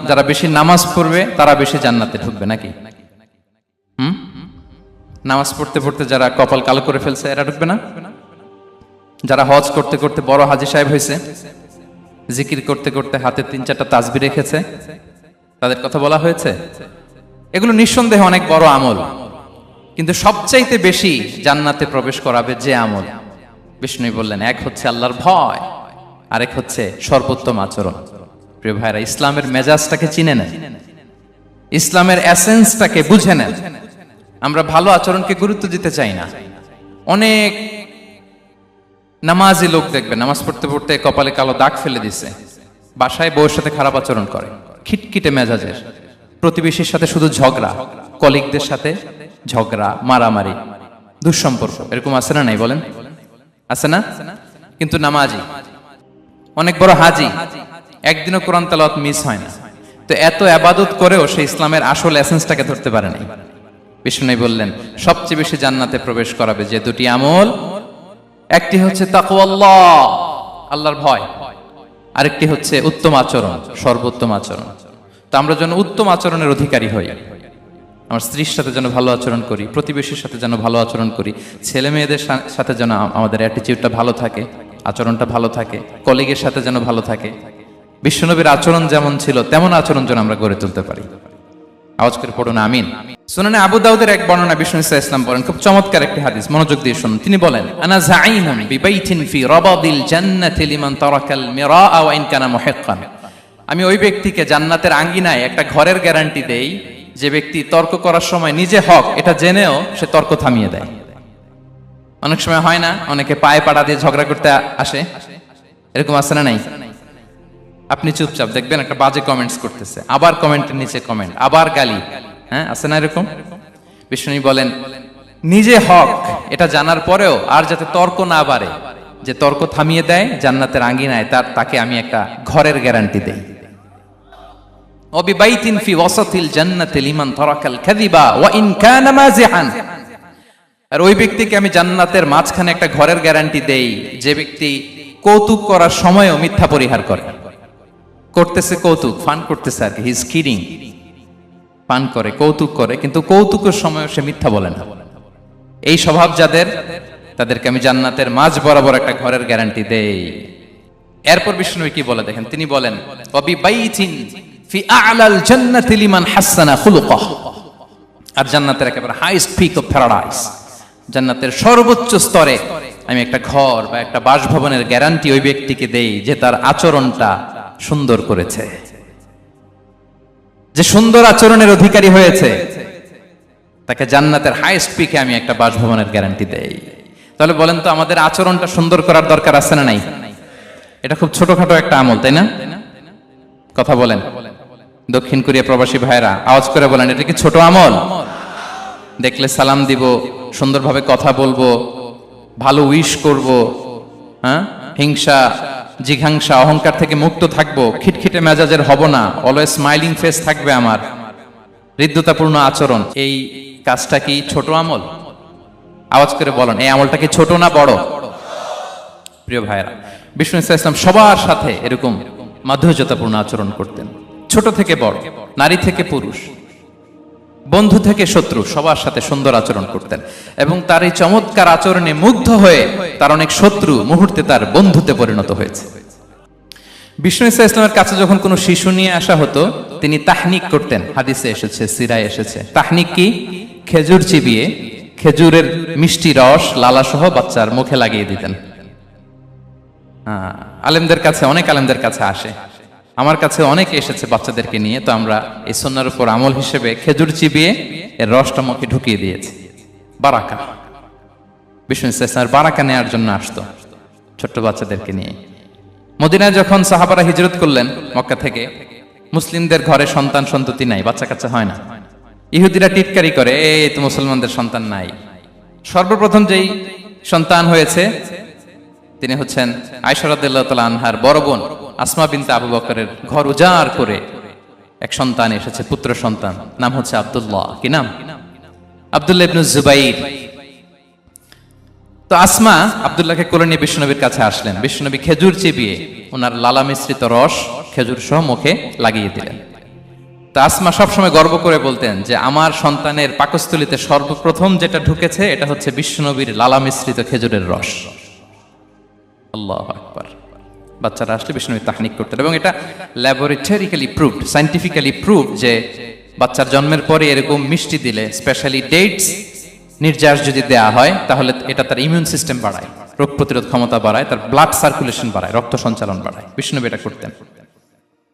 যারা বেশি নামাজ পড়বে তারা বেশি জান্নাতে ঢুকবে নাকি? নামাজ পড়তে পড়তে যারা কপাল কালো করে ফেলছে এরা ঢুকবে না? যারা হজ করতে করতে বড় হাজী সাহেব হয়েছে, জিকির করতে করতে হাতে 3-4টা তাসবিহ রেখেছে, তাদের কথা বলা হয়েছে। এগুলো নিঃসন্দেহে অনেক বড় আমল, কিন্তু সবচাইতে বেশি জান্নাতে প্রবেশ করাবে যে আমল, বিষ্ণু বললেন, এক হচ্ছে আল্লাহর ভয়, আরেক হচ্ছে সর্বোত্তম আচরণ। প্রিয় ভাইরা, ইসলামের মেজাজটাকে চিনে নেন, ইসলামের এসেন্সটাকে বুঝে নেন। আমরা ভালো আচরণকে গুরুত্ব দিতে চাই না। অনেক নামাজি লোক দেখবে নামাজ পড়তে পড়তে কপালে কালো দাগ ফেলে দিছে, বাসায় বউয়ের সাথে খারাপ আচরণ করে, খিটখিটে মেজাজের, প্রতিবেশীর সাথে শুধু ঝগড়া, কলিগদের সাথে ঝগড়া, মারামারি, দুঃসম্পর্ক, এরকম আছে না নাই বলেন? আছে না? কিন্তু নামাজি, অনেক বড় হাজি, একদিনও কোরআন তেলাওয়াত মিস হয় না, তো এত ইবাদত করেও সে ইসলামের আসল এসেন্সটাকে ধরতে পারে নাই। বিষ্ণু বললেন সবচেয়ে বেশি জান্নাতে প্রবেশ করাবে যে দুটি আমল, একটি হচ্ছে তাকওয়াল্লাহ, আল্লাহর ভয়, আরেকটি হচ্ছে উত্তম আচরণ, সর্বোত্তম আচরণ। তো আমরা যেন উত্তম আচরণের অধিকারী হই, আমার স্ত্রীর সাথে যেন ভালো আচরণ করি, প্রতিবেশীর সাথে যেন ভালো আচরণ করি, ছেলে মেয়েদের সাথে যেন আমাদের অ্যাটিটিউডটা ভালো থাকে, আচরণটা ভালো থাকে, কলিগের সাথে যেন ভালো থাকে। বিশ্বনবীর আচরণ যেমন ছিল তেমন আচরণ যেন আমরা গড়ে তুলতে পারি। আওয়াজ করে পড়ুন আমিন। সুনানে আবু দাউদের এক বর্ণনা বিষ্ণু ইসলাম বলেন, খুব চমৎকার একটি হাদিস, মনোযোগ দিয়ে শুনুন। তিনি বলেন, আনা যাঈমুন বিবাইতিন ফি রাবাদিল জান্নাতি লিমান তারাকাল মিরাআ ওয়া ইন কানা মুহিক্কান। আমি ওই ব্যক্তিকে জান্নাতের আঙ্গিনায় একটা ঘরের গ্যারান্টি দেই যে ব্যক্তি তর্ক করার সময় নিজে হক এটা জেনেও সে তর্ক থামিয়ে দেয়। অনেক সময় হয় না, অনেকে পায়ে পাড়া দিয়ে ঝগড়া করতে আসে, এরকম আছে না নাই? আপনি চুপচাপ দেখবেন একটা বাজে কমেন্টস করতেছে, আবার কমেন্টের নিচে কমেন্ট, আবার গালি, হ্যাঁ আছে না এরকম? বিষ্ণু বলেন নিজে হক এটা জানার পরেও আর যাতে তর্ক না বাড়ে, যে তর্ক থামিয়ে দেয় জান্নাতের আঙ্গিনায়, তাকে আমি একটা ঘরের গ্যারান্টি দেই। ওয়াবিবাইতিন ফি ওয়াসাতিল জান্নাতি লিমান তারাকাল কাযিবা ওয়া ইন কানা মাযিহান। আর ওই ব্যক্তিকে আমি জান্নাতের মাঝখানে একটা ঘরের গ্যারান্টি দেই যে ব্যক্তি কৌতুক করার সময়ও মিথ্যা পরিহার করে। করতেছে কৌতুক, ফান করতেছে আর কি, হি ইজ কিডিং, ফান করে, কৌতুক করে, কিন্তু কৌতুকের সময়ও সে মিথ্যা বলে না। এই স্বভাব যাদের, তাদেরকে আমি জান্নাতের মাঝ বরাবর একটা ঘরের গ্যারান্টি দেই। এরপর বিষ্ণু কি বলে দেখেন, তিনি বলেন ওয়াবিবাইতিন ফি আ'লাল জান্নাতি লিমান হাসানা খুলুকাহ। আর জান্নাতের একেবারে হাইস্ট পিক অফ প্যারাডাইস, জান্নাতের সর্বোচ্চ স্তরে আমি একটা ঘর বা একটা বাসভবনের গ্যারান্টি ওই ব্যক্তিকে দেই যে তার আচরণটা সুন্দর করেছে, যে সুন্দর আচরণের অধিকারী হয়েছে, তাকে জান্নাতের হাইস্ট পিকে আমি একটা বাসভবনের গ্যারান্টি দেই। তাহলে বলেন তো আমাদের আচরণটা সুন্দর করার দরকার আছে না নাই? এটা খুব ছোটখাটো একটা আমল, তাই না? কথা বলেন দক্ষিণ কোরিয়া প্রবাসী ভাইরা, আওয়াজ করে বলেন এটা কি ছোট আমল? দেখলে সালাম দিব, সুন্দরভাবে কথা বলবো, ভালো উইশ করব, হ্যাঁ, হিংসা জিঘাংসা অহংকার থেকে মুক্ত থাকবো, খিটখিটে মেজাজের হব না, অলওয়েজ স্মাইলিং ফেস থাকবে আমার, হৃদ্যতাপূর্ণ আচরণ। এই কাজটা কি ছোট আমল? আওয়াজ করে বলেন এই আমলটা কি ছোট না বড়? প্রিয় ভাইরা, বিষ্ণু ইসলাম সবার সাথে এরকম মাধুর্যতাপূর্ণ আচরণ করতেন, ছোট থেকে বড়, নারী থেকে পুরুষ, বন্ধু থেকে শত্রু, সবার সাথে সুন্দর আচরণ করতেন। এবং তার এই চমৎকার আচরণে মুগ্ধ হয়ে তার অনেক শত্রু মুহূর্তে তার বন্ধুতে পরিণত হয়েছে। বিষ্ণু ইসলামের কাছে যখন কোনো শিশু নিয়ে আসা হতো, তিনি তাহনিক করতেন, হাদিসে এসেছে, সিরায় এসেছে। তাহনিক কি? খেজুর চিবিয়ে খেজুরের মিষ্টি রস লালা সহ বাচ্চার মুখে লাগিয়ে দিতেন। আলেমদের কাছে, অনেক আলেমদের কাছে আসে, আমার কাছে অনেকে এসেছে বাচ্চাদেরকে নিয়ে, তো আমরা এই সুন্নাহর উপর আমল হিসেবে খেজুর চিবিয়ে এর রসটা মুখে ঢুকিয়ে দিয়েছি। বারাকা, বিষ্ণু ইসলামের বারাকা নেওয়ার জন্য আসতো ছোট্ট বাচ্চাদেরকে নিয়ে। মদিনায় যখন সাহাবারা হিজরত করলেন মক্কা থেকে, মুসলিমদের ঘরে সন্তান সন্ততি নাই, বাচ্চা কাচ্চা হয় না। ইহুদিরা টিটকারি করে, এই তো মুসলমানদের সন্তান নাই। সর্বপ্রথম যেই সন্তান হয়েছে তিনি হচ্ছেন আয়েশা রাদিয়াল্লাহু তাআলা আনহার বড় বোন আসমা বিনতে আবু বকরের ঘর উজাড় করে এক সন্তান এসেছে, পুত্র সন্তান, নাম হচ্ছে আব্দুল্লাহ। কি নাম? আব্দুল্লাহ ইবনে জুবাইর। তো আসমা আব্দুল্লাহকে কোলে নিয়ে বিশ্বনবীর কাছে আসলেন। বিশ্বনবী খেজুর চিবিয়ে ওনার লালা মিশ্রিত রস খেজুর সহ মুখে লাগিয়ে দিলেন। তা আসমা সবসময় গর্ব করে বলতেন যে আমার সন্তানের পাকস্থলীতে সর্বপ্রথম যেটা ঢুকেছে এটা হচ্ছে বিশ্বনবীর লালা মিশ্রিত খেজুরের রস। আল্লাহু আকবার। বাচ্চারা আসলে বিশ্বনবী তাহনিক করতেন এবং এটা ল্যাবরেটরিক্যালি প্রুভড, সায়েন্টিফিক্যালি প্রুভড যে বাচ্চার জন্মের পরে এরকম মিষ্টি দিলে, স্পেশালি ডেটস নির্যাস যদি দেয়া হয়, তাহলে এটা তার ইমিউন সিস্টেম বাড়ায়, রোগ প্রতিরোধ ক্ষমতা বাড়ায়, তার ব্লাড সার্কুলেশন বাড়ায়, রক্ত সঞ্চালন বাড়ায়। বিশ্বনবী এটা করতেন।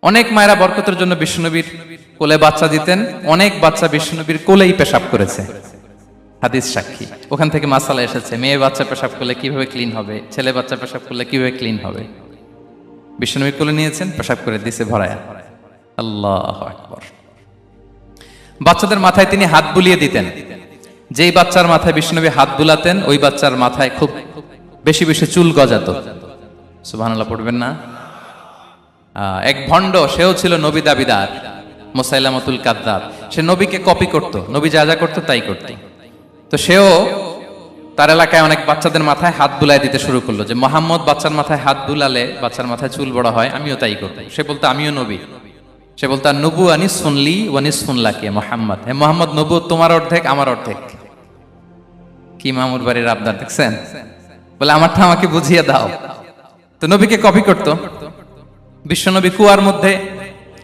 অনেক মায়েরা বরকতের জন্য বিশ্বনবীর কোলে বাচ্চা দিতেন। অনেক বাচ্চা বিশ্বনবীর কোলেই পেশাব করেছে, হাদিস সাক্ষী। ওখান থেকে মাসালা এসেছে, মেয়ে বাচ্চা পেশাব করলে কিভাবে ক্লিন হবে, ছেলে বাচ্চা পেশাব করলে কিভাবে ক্লিন হবে। বিশ্বনবীর কোলে নিয়েছেন, পেশাব করে দিছে ভরায়া। আল্লাহু আকবার। বাচ্চাদের মাথায় তিনি হাত বুলিয়ে দিতেন। যেই বাচ্চার মাথায় বিশ্বনবী হাত বুলাতেন, ওই বাচ্চার মাথায় খুব বেশি বেশি চুল গজাতো। সুবহানাল্লাহ পড়বেন না? এক ভণ্ড, সেও ছিল নবী দাবিদার, মুসাইলামাতুল কাযযাব। সে নবীকে কপি করত, নবী যা যা করতো তাই করত। তো সেও তার এলাকায় অনেক বাচ্চাদের মাথায় হাত বুলাই দিতে শুরু করলো, যে মোহাম্মদ বাচ্চার মাথায় হাত বুলালে বাচ্চার মাথায় চুল বড় হয়, আমিও তাই করব। সে বলতো আমিও নবী। সে বলতো নবু আনি শুনলি ওয়ানি শুনলাকে মোহাম্মদ, হে মোহাম্মদ, নবু তোমার অর্ধেক আমার অর্ধেক। কি মামুর বাড়ির আবদার দেখছেন? বলে আমারটা আমাকে বুঝিয়ে দাও। তো নবীকে কপি করত। বিশ্বনবী কুয়ার মধ্যে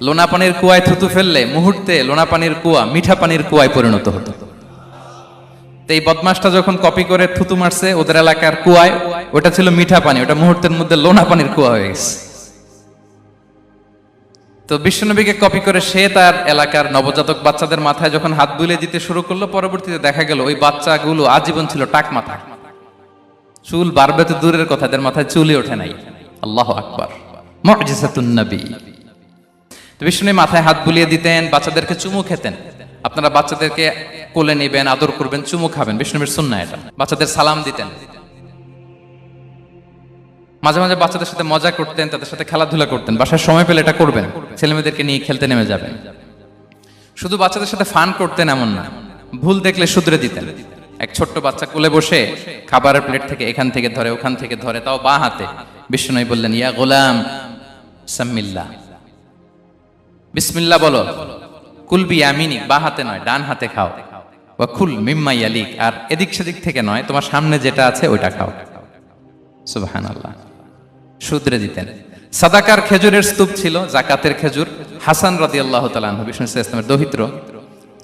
লোনা পানির কুয়ায় থুতু ফেললে মুহূর্তে লোনা পানির কুয়া মিঠা পানির কুয়ায় পরিণত হতো। তো এই বদমাসটা যখন কপি করে থুতু মারছে ওদের এলাকার কুয়ায়, ওটা ছিল মিঠা পানি, ওটা মুহূর্তের মধ্যে লোনা পানির কুয়া হয়ে গেছে। তো বিশ্বনবীকে কপি করে সে তার এলাকার নবজাতক বাচ্চাদের মাথায় যখন হাত বুলিয়ে দিতে শুরু করলো, পরবর্তীতে দেখা গেল ওই বাচ্চাগুলো আজীবন ছিল টাক মাথা। চুল বাড়বে তো দূরের কথা, এদের মাথায় চুলই ওঠে নাই। আল্লাহু আকবার। মুজিজাতুন নবী। তো বিশ্বনবী মাথায় হাত বুলিয়ে দিতেন, বাচ্চাদেরকে চুমু খেতেন। আপনারা বাচ্চাদেরকে কোলে নেবেন, আদর করবেন, চুমু খাবেন, বিশ্বনবীর সুন্নাহ এটা। বাচ্চাদের সালাম দিতেন। মাঝে মাঝে বাচ্চাদের সাথে মজা করতেন, তাদের সাথে খেলাধুলা করতেন। বাসায় সময় পেলে এটা করবেন, ছেলেমেয়েদেরকে নিয়ে খেলতে নেমে যাবেন। শুধু বাচ্চাদের সাথে ফান করতেন এমন না, ভুল দেখলে শুধরে দিতেন। এক ছোট্ট বাচ্চা কোলে বসে খাবারের প্লেট থেকে এখান থেকে ধরে ওখান থেকে ধরে, তাও বাঁ হাতে। বিশ্বনবী বললেন, ইয়া গোলাম সাম্মিল্লাহ, বিসমিল্লাহ বলো। কুলবি ইয়ামিনি, বাঁ হাতে নয় ডান হাতে খাও। ওয়া কুল মিম্মা ইয়ালিক, আর এদিক সেদিক থেকে নয়, তোমার সামনে যেটা আছে ওইটা খাও। সুবহানাল্লাহ। শুধরে দিতেন। সাদাকার খেজুরের স্তূপ ছিল, জাকাতের খেজুর। হাসান রাদিয়াল্লাহু তাআলা আনহু, বিষ্ণু ইসলামের দৌহিত্র,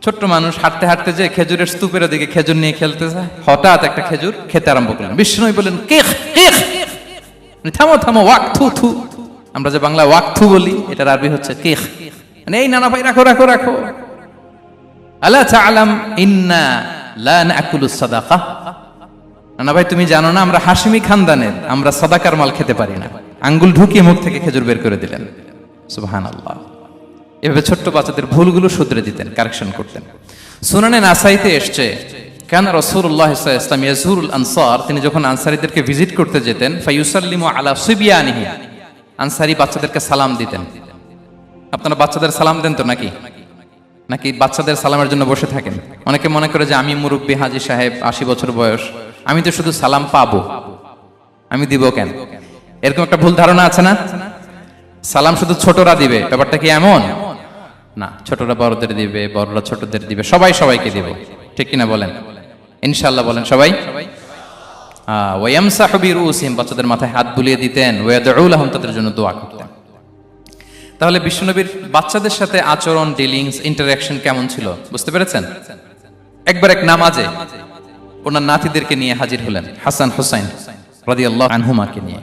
ছোট্ট মানুষ, হাঁটতে হাঁটতে যে খেজুরের স্তূপের দিকে খেজুর নিয়ে খেলতে যায়, হঠাৎ একটা খেজুর খেতে আরম্ভ করলেন। বিষ্ণু বলেন, কিখ কিখ, থামো থামো, ওয়াক থু থু। আমরা যে বাংলা ওয়াক থু বলি, এটার আরবি হচ্ছে কিখ। মানে এই নানা ভাই রাখো রাখো রাখো। আলা তাআলাম ইন্না লা নাকুলুস সাদাকা, নানা ভাই তুমি জানো না আমরা হাশিমি খানদানের, আমরা সাদাকার মাল খেতে পারি না। আঙ্গুল ঢুকিয়ে মুখ থেকে খেজুর বের করে দিলেন। সুবহানাল্লাহ। এভাবে ছোট্ট বাচ্চাদের ভুলগুলো শুধরে দিতেন, কারেকশন করতেন। সুনানে নাসাইতে এসছে, কানা রাসূলুল্লাহ সাল্লাল্লাহু আলাইহি ওয়াসাল্লাম ইয়াজুরুল আনসার, তিনি যখন আনসারীদেরকে ভিজিট করতে যেতেন, ফায়ুসাল্লিমু আলা সিবিয়ানিহি, আনসারী বাচ্চাদেরকে সালাম দিতেন। আপনারা বাচ্চাদের সালাম দেন তো নাকি? নাকি বাচ্চাদের সালামের জন্য বসে থাকেন? অনেকে মনে করে যে আমি মুরব্বী হাজী সাহেব, 80 বছর বয়স, আমি তো শুধু সালাম পাবো, আমি দিব কেন? এরকম একটা ভুল ধারণা আছে না? সালাম শুধু ছোটরা দিবে, ব্যাপারটা কি এমন না। ছোটরা বড়দের দিবে, বড়রা ছোটদের দিবে, সবাই সবাইকে দিবে। ঠিক কিনা বলেন? ইনশাআল্লাহ বলেন সবাই। ওয়ায়ামসাহু বিরুসিহিম, বাচ্চাদের মাথায় হাত বুলিয়ে দিতেন। ওয়ায়াদউ লাহুম, তাদের জন্য দোয়া করতেন। তাহলে বিশ্বনবীর বাচ্চাদের সাথে আচরণ, ডিলিংস, ইন্টারঅ্যাকশন কেমন ছিল বুঝতে পেরেছেন? একবার এক নামাজে ওনার নাতিদেরকে নিয়ে হাজির হলেন, হাসান হুসাইন রাদিয়াল্লাহু আনহুমাকে নিয়ে।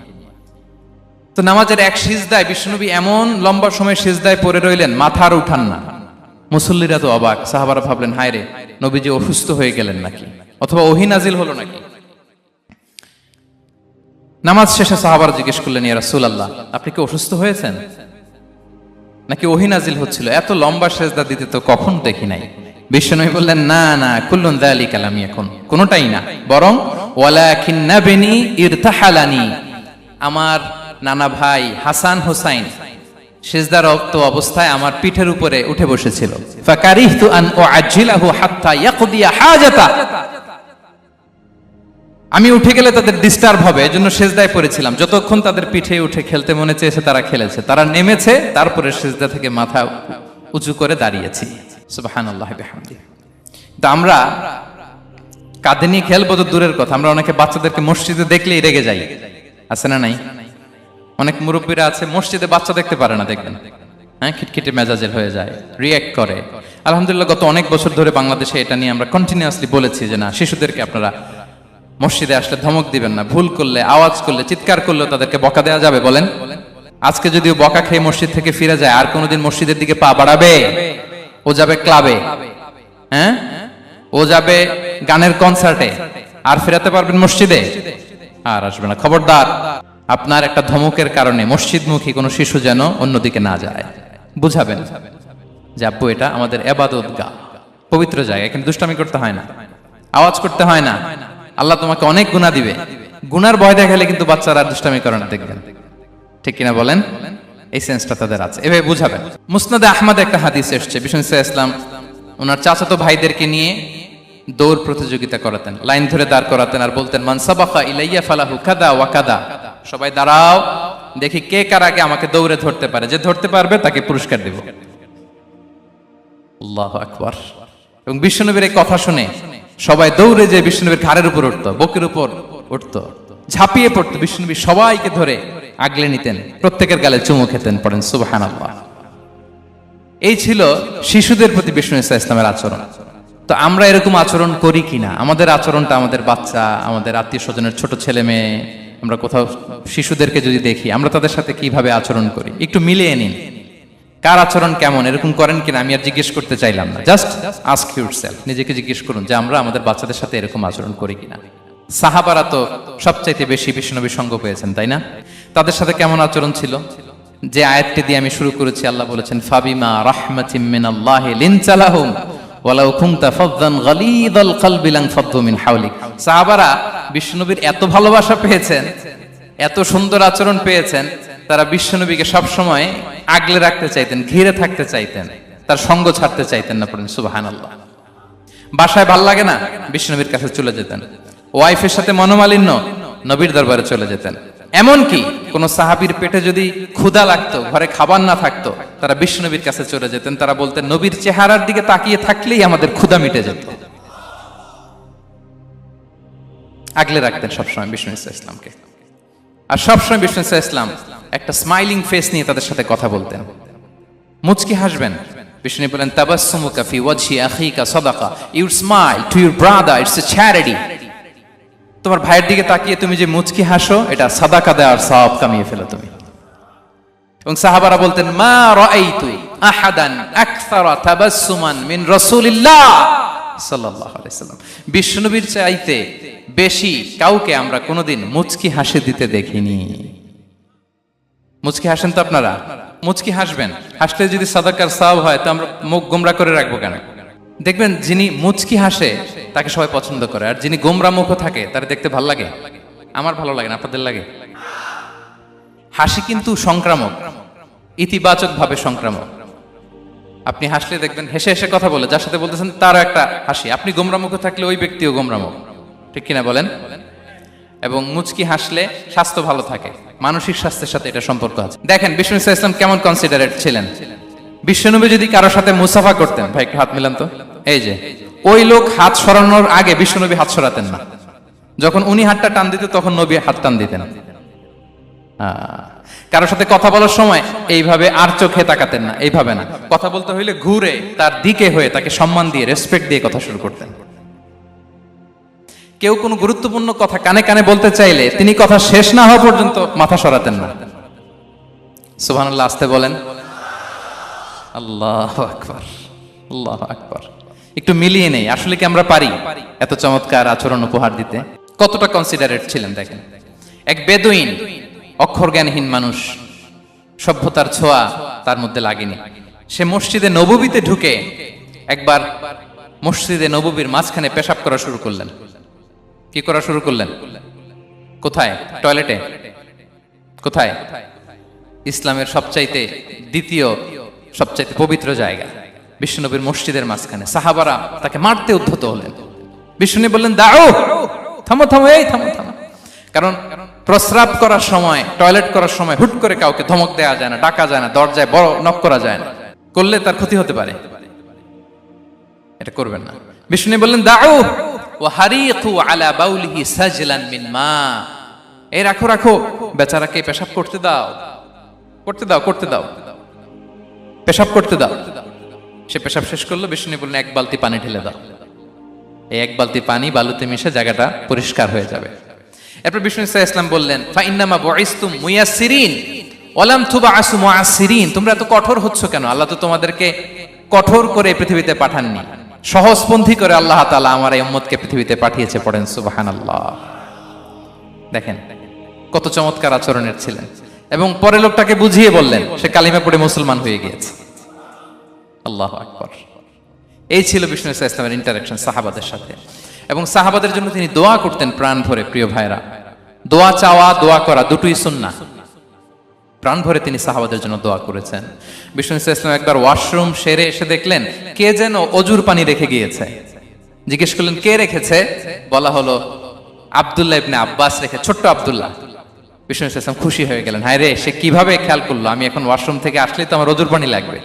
তো নামাজের এক সিজদায় বিশ্বনবী এমন লম্বা সময় সিজদায় পড়ে রইলেন, মাথা আর উঠান না। মুসল্লিরা তো অবাক, সাহাবারা ভাবলেন হায় রে, নবীজি অসুস্থ হয়ে গেলেন নাকি, অথবা ওহী নাজিল হলো নাকি। নামাজ শেষে সাহাবারা জিজ্ঞেস করলেন, ইয়া রাসূলুল্লাহ, আপনি কি অসুস্থ হয়েছেন নাকি ওহী নাজিল হচ্ছিল? এত লম্বা সিজদা দিতে তো কখন দেখি নাই। বিশ্বনবী বললেন, না না, কুল্লুন যালিকা লাম ইয়াকুন, কোনটাই না, বরং ওয়ালাকিন্নাবনি ইরতাহালানি, আমার নানা ভাই হাসান হুসাইন সিজদারত অবস্থায় আমার পিঠের উপরে উঠে বসেছিল। ফাকারিহতু আন উআজ্জিলাহু হাত্তা ইয়াকদিয়া হাজাতা, আমি উঠে গেলে তাদের ডিস্টার্ব হবে, এজন্য সিজদায় পড়েছিলাম। যতক্ষণ তাদের পিঠে উঠে খেলতে মনে চেয়েছে তারা খেলেছে, তারা নেমেছে, তারপরে সিজদা থেকে মাথা উঁচু করে দাঁড়িয়েছি। সুবহানাল্লাহ বিহামদিহি। তো আমরা কাঁধে নিয়ে খেলবো তো দূরের কথা, আমরা অনেকে বাচ্চাদেরকে মসজিদে দেখলেই রেগে যাই, আছে না নাই? অনেক মুরব্বীরা আছে মসজিদে বাচ্চা দেখতে পারে না, দেখবেন হ্যাঁ, খিটখিটে মেজাজের হয়ে যায়, রিয়্যাক্ট করে। আলহামদুলিল্লাহ গত অনেক বছর ধরে বাংলাদেশে এটা নিয়ে আমরা কন্টিনিউয়াসলি বলেছি যে না, শিশুদেরকে আপনারা মসজিদে আসলে ধমক দিবেন না, ভুল করলে, আওয়াজ করলে, চিৎকার করলেও তাদেরকে বকা দেওয়া যাবে? বলেন। আজকে যদিও বকা খেয়ে মসজিদ থেকে ফিরে যায়, আর কোনোদিন মসজিদের দিকে পা বাড়াবে? ও যাবে ক্লাবে, হ্যাঁ, ও যাবে গানের কনসার্টে, আর ফেরাতে পারবেন মসজিদে? আর আসবে না। খবরদার, আপনার একটা ধমকের কারণে মসজিদমুখী কোনো শিশু যেন অন্যদিকে না যায়। বুঝাবেন যে আব্বু এটা আমাদের ইবাদত গাহ, পবিত্র জায়গা, এখানে দুষ্টামি করতে হয় না, আওয়াজ করতে হয় না, আল্লাহ তোমাকে অনেক গুনাহ দিবে। গুনার ভয় দেখালে কিন্তু বাচ্চারা আর দুষ্টামি করে না, দেখবেন। ঠিক কিনা বলেন? এই সেন্সটা তাদের আছে, এভাবে বুঝাবেন। মুসনাদে আহমদ একটা হাদিস এসেছে, বিষ্ণু ইসলাম ওনার চাচাতো ভাইদেরকে নিয়ে দৌড় প্রতিযোগিতা করাতেন, লাইন ধরে দাঁড় করাতেন আর বলতেন মান সাবাকা ইলাইয়া ফালাহু কাদা ওয়া কাদা, সবাই দাঁড়াও, দেখি কে কার আগে আমাকে দৌড়ে ধরতে পারে, যে ধরতে পারবে তাকে পুরস্কার দেব। আল্লাহু আকবার। এবং বিশ্বনবীর এই কথা শুনে সবাই দৌড়ে যে বিশ্বনবীর ঘাড়ের উপর উঠতো, বুকের উপর উঠতো, ঝাঁপিয়ে পড়তো, বিশ্বনবী সবাইকে ধরে আগলে নিতেন, প্রত্যেকের গালে চুমু খেতেন। পড়েন সুবহানাল্লাহ। এই ছিল শিশুদের প্রতি বিষ্ণু ইসলামের আচরণ। তো আমরা এরকম আচরণ করি কিনা? আমাদের আচরণটা আমাদের বাচ্চা, আমাদের আত্মীয় স্বজনের ছোট ছেলে মেয়ে, আমরা কোথাও শিশুদেরকে যদি দেখি, আমরা তাদের সাথে কিভাবে আচরণ করি একটু মিলিয়ে নিন। কার আচরণ কেমন, এরকম করেন কিনা আমি আর জিজ্ঞেস করতে চাইলাম না, জাস্ট আস্ক ইউরসেলফ, নিজেকে জিজ্ঞেস করুন যে আমরা আমাদের বাচ্চাদের সাথে এরকম আচরণ করি কিনা। সাহাবারা তো সবচাইতে বেশি বিশ্বনবীর সঙ্গ পেয়েছেন, তাই না? তাদের সাথে কেমন আচরণ ছিল? যে আয়াতটি দিয়ে আমি শুরু করেছি, আল্লাহ বলেছেন ফাবিমা রাহমাতিম মিনাল্লাহি লিনতা লাহুম ওয়ালাউ কুনতা ফাযযান গালিযাল কলবি লানফাদ্দু মিন হাওলিক। সাহাবারা বিশ্বনবীর এত ভালোবাসা পেয়েছেন, এত সুন্দর আচরণ পেয়েছেন, তারা বিশ্বনবীকে সব সময় আগলে রাখতে চাইতেন, ঘিরে থাকতে চাইতেন, তার সঙ্গ ছাড়তে চাইতেন না। পড়েন সুবহানাল্লাহ। বাসায় ভাল লাগে না, বিশ্বনবীর কাছে চলে যেতেন। ওয়াইফের সাথে মনোমালিন্য, নবীর দরবারে চলে যেতেন। এমনকি কোন সাহাবীর পেটে যদি ক্ষুধা লাগতো, ঘরে খাবার না থাকতো, তারা বিশ্বনবীর কাছে চলে যেতেন। তারা বলতেন নবীর চেহারার দিকে তাকিয়ে থাকলেই আমাদের ক্ষুধা মিটে যেত। আগলে রাখতেন সবসময় বিষ্ণু ইসলামকে। আর সবসময় বিষ্ণু ইসলাম একটা স্মাইলিং ফেস নিয়ে তাদের সাথে কথা বলতেন, মুচকি হাসবেন। বিষ্ণু বলেন তাবাসসুমুকা ফি ওয়াজহি আখিকা সাদাকা, you smile to your brother, it's a charity. তোমার ভাইয়ের দিকে তাকিয়ে তুমি যে মুচকি হাসো, এটা সাদাকা দেওয়ার সওয়াব কামিয়ে ফেলো তুমি। এবং সাহাবারা বলতেন মা রাআইতু আহাদান আকসারা তাবাসসুমান মিন রাসূলিল্লাহ সাল্লাল্লাহু আলাইহি সাল্লাম। বিশ্বনবীর চাইতে বেশি কাউকে আমরা কোনোদিন মুচকি হাসি দিতে দেখিনি। মুচকি হাসেন তো আপনারা? মুচকি হাসবেন, হাসলে যদি সাদাকার সওয়াব হয় তো আমরা মুখ গোমরা করে রাখবো কেন? দেখবেন যিনি মুচকি হাসে তাকে সবাই পছন্দ করে, আর যিনি গোমরা মুখ থাকে তার দেখতে ভালো লাগে। আমার ভালো লাগে না, আপনাদের লাগে? হাসি কিন্তু সংক্রামক, ইতিবাচক ভাবে সংক্রামক। আপনি হাসলে দেখবেন হেসে হেসে কথা বলে যার সাথে বলতেছেন তারও একটা হাসি। আপনি গোমরা মুখ থাকলে ওই ব্যক্তিও গোমরা মুখ, ঠিক কিনা বলেন? এবং মুচকি হাসলে স্বাস্থ্য ভালো থাকে, মানসিক স্বাস্থ্যের সাথে এটা সম্পর্ক আছে। দেখেন বিষ্ণু ইসলাম কেমন কনসিডারেট ছিলেন। বিশ্বনবী যদি কারোর সাথে মুসাফা করতেন, ভাই একটু হাত মিলান তো, এই যে ওই লোক হাত সরানোর আগে বিশ্বনবী হাত সরাতেন না। যখন উনি হাতটা টান দিতেন তখন নবী হাত টান দিতেন। কারোর সাথে কথা বলার সময় এইভাবে আর চোখে তাকাতেন না, এইভাবে না। কথা বলতে হইলে ঘুরে তার দিকে হয়ে তাকে সম্মান দিয়ে, রেসপেক্ট দিয়ে কথা শুরু করতেন। কেউ কোনো গুরুত্বপূর্ণ কথা কানে কানে বলতে চাইলে তিনি কথা শেষ না হওয়া পর্যন্ত মাথা সরাতেন না। সুবহানাল্লাহ, আসতে বলেন। আল্লাহু আকবার, আল্লাহু আকবার। একটু মিলিয়ে নেই, আসলে কি আমরা পারি এত চমৎকার আচরণ উপহার দিতে? কতটা কনসিডারেট ছিলেন দেখেন। এক বেদুইন, অক্ষর জ্ঞানহীন মানুষ, সভ্যতার ছোঁয়া তার মধ্যে লাগেনি। সে মসজিদে নববীতে ঢুকে একবার মসজিদে নববীর মাঝখানে পেশাব করা শুরু করলেন। কি করা শুরু করলেন? কোথায়? টয়লেটে? কোথায়? ইসলামের সবচাইতে দ্বিতীয় সবচাইতে পবিত্র জায়গা বিশ্বনবীর মসজিদের মাঝখানে। সাহাবারা তাকে মারতে উদ্ধত হলেন। বিশ্বনবী বললেন দাও, থামো থামো, এই থামো থামো। কারণ প্রস্রাব করার সময়, টয়লেট করার সময় হুট করে কাউকে ধমক দেওয়া যায় না, ডাকা যায় না, দরজায় বড় নক করা যায় না। করলে তার ক্ষতি হতে পারে, এটা করবেন না। বিষ্ণু বললেন দাউ ওয়া হারিকু আলা বাউলিহি সাজলান মিন মা, এই রাখো রাখো, বেচারাকে পেশাব করতে দাও, করতে দাও, করতে দাও, পেশাব করতে দাও। সে পেশাব শেষ করলো, বিষ্ণু বললেন এক বালতি পানি ঢেলে দাও। এই এক বালতি পানি বালুতে মিশে জায়গাটা পরিষ্কার হয়ে যাবে। এরপর বিষ্ণু সাল্লাল্লাহু আলাইহি ওয়াসাল্লাম বললেন ফা ইন্নামা বুইসতুম মুয়াসসিরিন ওয়া লাম তুবআসু মুআসসিরিন, তোমরা এত কঠোর হচ্ছ কেন? আল্লাহ তো তোমাদেরকে কঠোর করে পৃথিবীতে পাঠাননি, সহজপন্থী করে আল্লাহ তাআলা আমার এই উম্মতকে পৃথিবীতে পাঠিয়েছে। পড়েন সুবহানাল্লাহ। দেখেন কত চমৎকার আচরণের ছিলেন। এবং পরে লোকটাকে বুঝিয়ে বললেন, সে কালিমা পড়ে মুসলমান হয়ে গিয়েছে। আল্লাহু আকবার। এই ছিল বিষ্ণু সাল্লাল্লাহু আলাইহি ওয়াসাল্লামের ইন্টারঅ্যাকশন সাহাবাদের সাথে। এবং সাহাবাদের জন্য তিনি দোয়া করতেন প্রাণ ভরে। প্রিয় ভাইরা, দোয়া চাওয়া, দোয়া করা দুটোই সুন্নাহ। প্রাণ ভরে তিনি সাহাবাদের জন্য দোয়া করেছেন। বিষ্ণু সাল্লাল্লাহু আলাইহি ওয়াসাল্লাম একবার ওয়াশরুম সেরে এসে দেখলেন কে যেন অজুর পানি রেখে গিয়েছে। জিজ্ঞেস করলেন কে রেখেছে? বলা হলো আব্দুল্লাহ ইবনে আব্বাস রেখে, ছোট্ট আব্দুল্লাহ। বিষ্ণু সাল্লাল্লাহু আলাইহি ওয়াসাল্লাম খুশি হয়ে গেলেন, হায় রে, সে কিভাবে খেয়াল করলো আমি এখন ওয়াশরুম থেকে আসলেই তো আমার অজুর পানি লাগবে।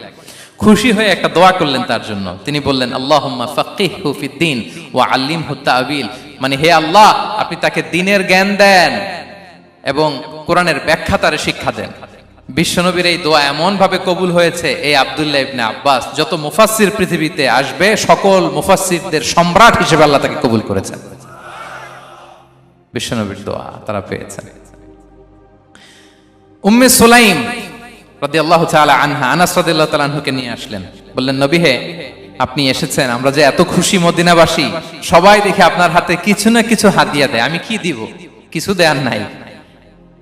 খুশি হয়ে একটা দোয়া করলেন তার জন্য। তিনি বললেন আল্লাহুম্মা ফাক্কিহহু ফিদ্দীন ওয়া আল্লিমহু তা'ওয়িল, মানে হে আল্লাহ আপনি তাকে দ্বীনের জ্ঞান দেন এবং কোরআনের ব্যাখ্যা তারে শিক্ষা দেন। বিশ্বনবীর এই দোয়া এমন ভাবে কবুল হয়েছে, এই আব্দুল্লাহ ইবনে আব্বাস যত মুফাসসির পৃথিবীতে আসবে সকল মুফাসসিরদের সম্রাট হিসেবে আল্লাহ তাকে কবুল করেছেন। বিশ্বনবীর দোয়া তারা পেয়েছেন। উম্মে সুলাইম রাদিয়াল্লাহু তাআলা আনহা আনাস রাদিয়াল্লাহু তাআলা আনহুকে নিয়ে আসলেন, বললেন নবী হে, আপনি এসেছেন, আমরা যে এত খুশি মদিনাবাসী, সবাই দেখে আপনার হাতে কিছু না কিছু হাদিয়া দেয়, আমি কি দিব? কিছু দেয়ার নাই,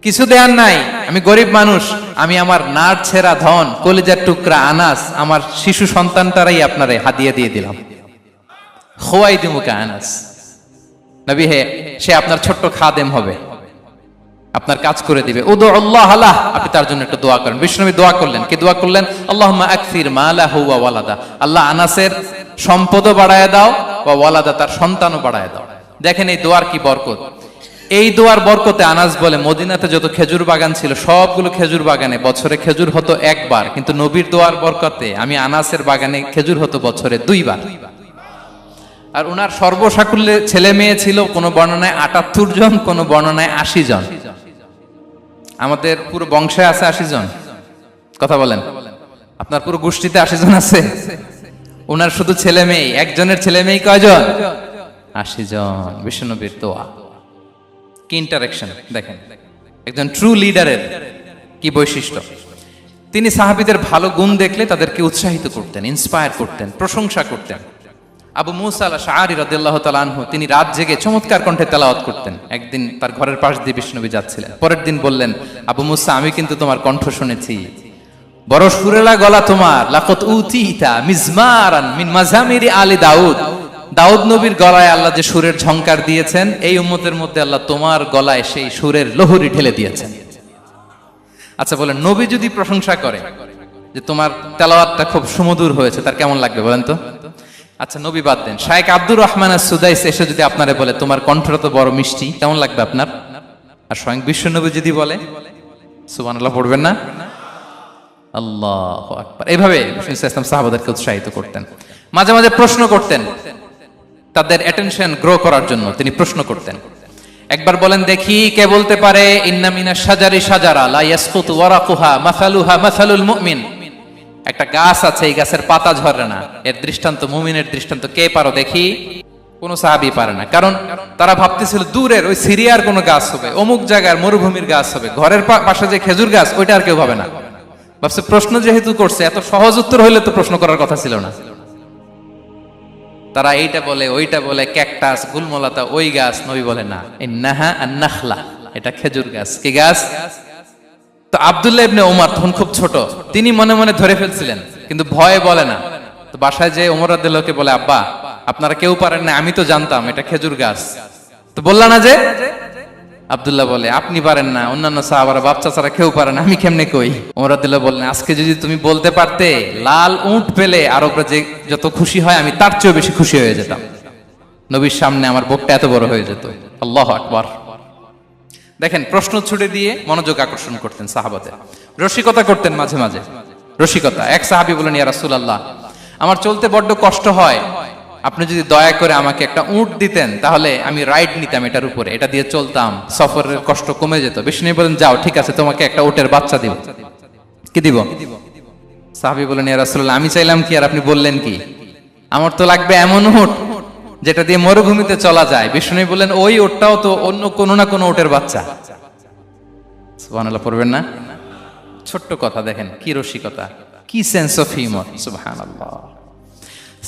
কিছু দেয়ার নাই, আমি গরিব মানুষ, আমি আমার নাড় ছেঁড়া ধন, কলিজার টুকরা আনাস, আমার শিশু সন্তানটারাই আপনারে হাদিয়া দিয়ে দিলাম। খোয়াই দিমুকা আনাস, নবী হে, সে আপনার ছোট্ট খাদেম হবে, আপনার কাজ করে দিবে। উদু আল্লাহ আলাহ, আপনি তার জন্য একটু দোয়া করেন। বিষ্ণু নবী দোয়া করলেন, কি দোয়া করলেন? আল্লাহুম্মা আকসির মালাহু ওয়া ওয়ালাদা, আল্লাহ আনাসের সম্পদও বাড়ায় দাও, ওয়া ওয়ালাদা, তার সন্তানও বাড়ায় দাও। দেখেন এই দোয়ার কি বরকত। এই দোয়ার বরকতে আনাস বলে মদিনাতে যত খেজুর বাগান ছিল সবগুলো খেজুর বাগানে বছরে খেজুর হতো একবার, কিন্তু নবীর দোয়ার বরকতে আমি আনাসের বাগানে খেজুর হতো বছরে 2 বার। আর উনার সর্বসাকুল্যে ছেলে মেয়ে ছিল, কোন বর্ণনায় 78 জন, কোন বর্ণনায় 80 জন। আমাদের পুরো বংশে আছে 80 জন, কথা বলেন। আপনার পুরো গোষ্ঠীতে 80 জন আছে? উনার শুধু ছেলে মেয়ে, একজনের ছেলে মেয়ে কয়জন? 80 জন। বিশ্বনবীর দোয়া কি ইন্টারেকশন দেখেন, একজন ট্রু লিডারের কি বৈশিষ্ট্য। তিনি সাহাবীদের ভালো গুণ দেখলে তাদেরকে উৎসাহিত করতেন, ইন্সপায়ার করতেন, প্রশংসা করতেন। আবু মুসা আল-আশআরী রাদিয়াল্লাহু তাআলা আনহু তিনি রাত জেগে চমৎকার কণ্ঠে তেলাওয়াত করতেন। একদিন তার ঘরের পাশ দিয়ে বিষ্ণুনবী যাচ্ছিলেন, পরের দিন বললেন, আবু মুসা, আমি কিন্তু তোমার কণ্ঠ শুনেছি, বড় সুরেলা গলা তোমার। লাকাত উতিতা মিজমারান মিন মাজামিরি আলি দাউদ, দাউদ নবীর গলায় আল্লাহ যে সুরের ঝংকার দিয়েছেন, এই উম্মতের মধ্যে আল্লাহ তোমার গলায় সেই সুরের লহরী ঢেলে দিয়েছেন। আচ্ছা বলেন, নবী যদি প্রশংসা করে যে তোমার তেলাওয়াতটা খুব সুমধুর হয়েছে, তার কেমন লাগবে বলেন তো? আচ্ছা নবী বাদ দেন, শায়েখ আব্দুর রহমান আস-সুদাইস এসে যদি আপনারে বলে তোমার কণ্ঠটা তো বড় মিষ্টি, কেমন লাগবে আপনার? আর স্বয়ং বিশ্বনবী যদি বলে, সুবহানাল্লাহ পড়বেন না? আল্লাহু আকবার। এইভাবে রাসূল সাল্লাল্লাহু সাহাবাদেরকে উৎসাহিত করতেন। মাঝে মাঝে প্রশ্ন করতেন, তাদের অ্যাটেনশন গ্রো করার জন্য তিনি প্রশ্ন করতেন। একবার বলেন দেখি, কে বলতে পারে ইন্না মিনাশ শাজারি শাজারা লা ইয়াসকুতু ওয়ারাকুহা মাসালুহা মাসালুল মুমিন, একটা গাছ আছে, এই গাছের পাতা ঝরে না, এর দৃষ্টান্ত মুমিনের দৃষ্টান্ত। কে পারো দেখি? কোন সাহাবী পারে না, কারণ তারা ভাবতেছিল দূরের ওই সিরিয়ার কোন গাছ হবে, অমুক জায়গার মরুভূমির গাছ হবে, ঘরের পাশে যে খেজুর গাছ ওইটা আর কেউ ভাবে না। ভাবছে প্রশ্ন যেহেতু করছে, এত সহজ উত্তর হইলে তো প্রশ্ন করার কথা ছিল না। তারা এইটা বলে, ওইটা বলে, ক্যাকটাস, গুলমলতা, ওই গাছ। নবী বলে না, ইন্নাহা আন-নাখলা, এটা খেজুর গাছ। কি গাছ? তো আব্দুল্লাহ ইবনে ওমর তখন খুব ছোট, তিনি মনে মনে ধরে ফেলছিলেন, কিন্তু ভয়ে বলে না। তো বাসায় যে ওমর রাদিয়াল্লাহু বলে, আব্বা আপনারা কেউ পারেন না, আমি তো জানতাম এটা খেজুর গাছ, তো বললা না যে? আব্দুল্লাহ বলে, আপনি পারেন না, অন্যান্য সাহাবারা বাচ্চা ছাড়া কেউ পারে না, আমি কেমনে কই? ওমর রাদিয়াল্লাহু বললেন, আজকে যদি তুমি বলতে পারতে, লাল উট পেলে আরবরা যে যত খুশি হয় আমি তার চেয়েও বেশি খুশি হয়ে যেতাম। নবীর সামনে আমার বুকটা এত বড় হয়ে যেত। আল্লাহু আকবার। দেখেন প্রশ্ন ছুড়ে দিয়ে মনোযোগ আকর্ষণ করতেন সাহাবাদের, রসিকতা করতেন মাঝে মাঝে। রসিকতা। এক সাহাবী বলেন, ইয়া রাসূলুল্লাহ, আমার চলতে বড্ড কষ্ট হয়, আপনি যদি দয়া করে আমাকে একটা উট দিতেন তাহলে আমি রাইড নিতাম এটার উপরে, এটা দিয়ে চলতাম, সফরের কষ্ট কমে যেত। বিষ্ণু বলেন, যাও, ঠিক আছে, তোমাকে একটা উটের বাচ্চা দিব। কি দিব? সাহাবী বলেন, ইয়া রাসূলুল্লাহ, আমি চাইলাম কি আর আপনি বললেন কি? আমার তো লাগবে এমন উট যেটা দিয়ে মরুভূমিতে চলা যায়। বিষ্ণু বলেন, ওই উটটাও তো অন্য কোনো না কোনো উটের বাচ্চা। সুবহানাল্লাহ পড়বেন না? ছোট্ট কথা, দেখেন কি রসিকতা, কি সেন্স অফ হিউমার। সুবহানাল্লাহ।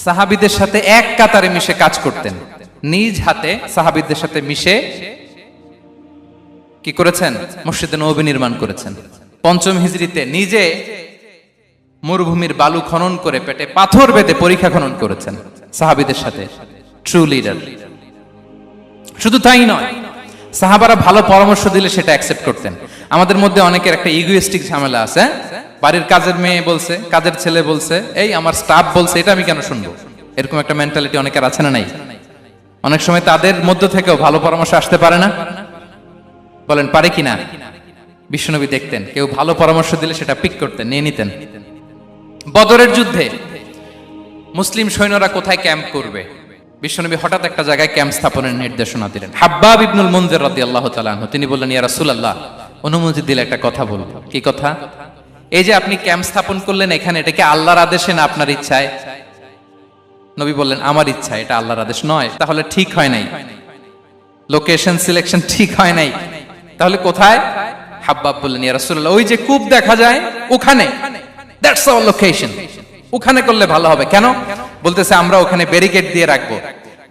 সাহাবীদের সাথে এক কাতারে মিশে কাজ করতেন, নিজ হাতে সাহাবীদের সাথে মিশে কি করেছেন? মসজিদে নববী নির্মাণ করেছেন। পঞ্চম হিজরিতে নিজে মরুভূমির বালু খনন করে পেটে পাথর বেঁধে পরীক্ষা খনন করেছেন সাহাবীদের সাথে। True leader. শুধু তাই নয়, সাহাবারা ভালো পরামর্শ দিলে সেটা অ্যাকসেপ্ট করতেন। আমাদের মধ্যে অনেকের একটা ইগোইস্টিক ঝামেলা আছে, বাড়ির কাজের মেয়ে বলছে, কাজের ছেলে বলছে, এই আমার স্টাফ বলছে, এটা আমি কেন শুনবো? এরকম একটা মেন্টালিটি অনেকের আছে না নাই? অনেক সময় তাদের মধ্য থেকেও ভালো পরামর্শ আসতে পারে না? বলেন পারে কিনা? বিশ্বনবী দেখতেন কেউ ভালো পরামর্শ দিলে সেটা পিক করতেন, নিয়ে নিতেন। বদরের যুদ্ধে মুসলিম সৈন্যরা কোথায় ক্যাম্প করবে, বিশ্বনবী হঠাৎ একটা জায়গায় ক্যাম্প স্থাপনের নির্দেশনা দিলেন। হাব্বাব ইবনুল মুনজির রাদিয়াল্লাহু তাআলা আনহু তিনি বললেন, ইয়া রাসূলুল্লাহ, অনুমতি দিলে একটা কথা বলবো। কি কথা? এই যে আপনি ক্যাম্প স্থাপন করলেন এখানে, এটা কি আল্লাহর আদেশে না আপনার ইচ্ছায়? নবী বললেন, আমার ইচ্ছা, এটা আল্লাহর আদেশ নয়। তাহলে ঠিক হয় নাই, লোকেশন সিলেকশন ঠিক হয় নাই। তাহলে কোথায়? হাব্বাব বললেন, ইয়া রাসূলুল্লাহ, ওই যে কূপ দেখা যায় ওখানে, দ্যাটস আওয়ার লোকেশন, ওখানে করলে ভালো হবে। কেন? বলতেছে, আমরা ওখানে ব্যারিকেড দিয়ে রাখবো,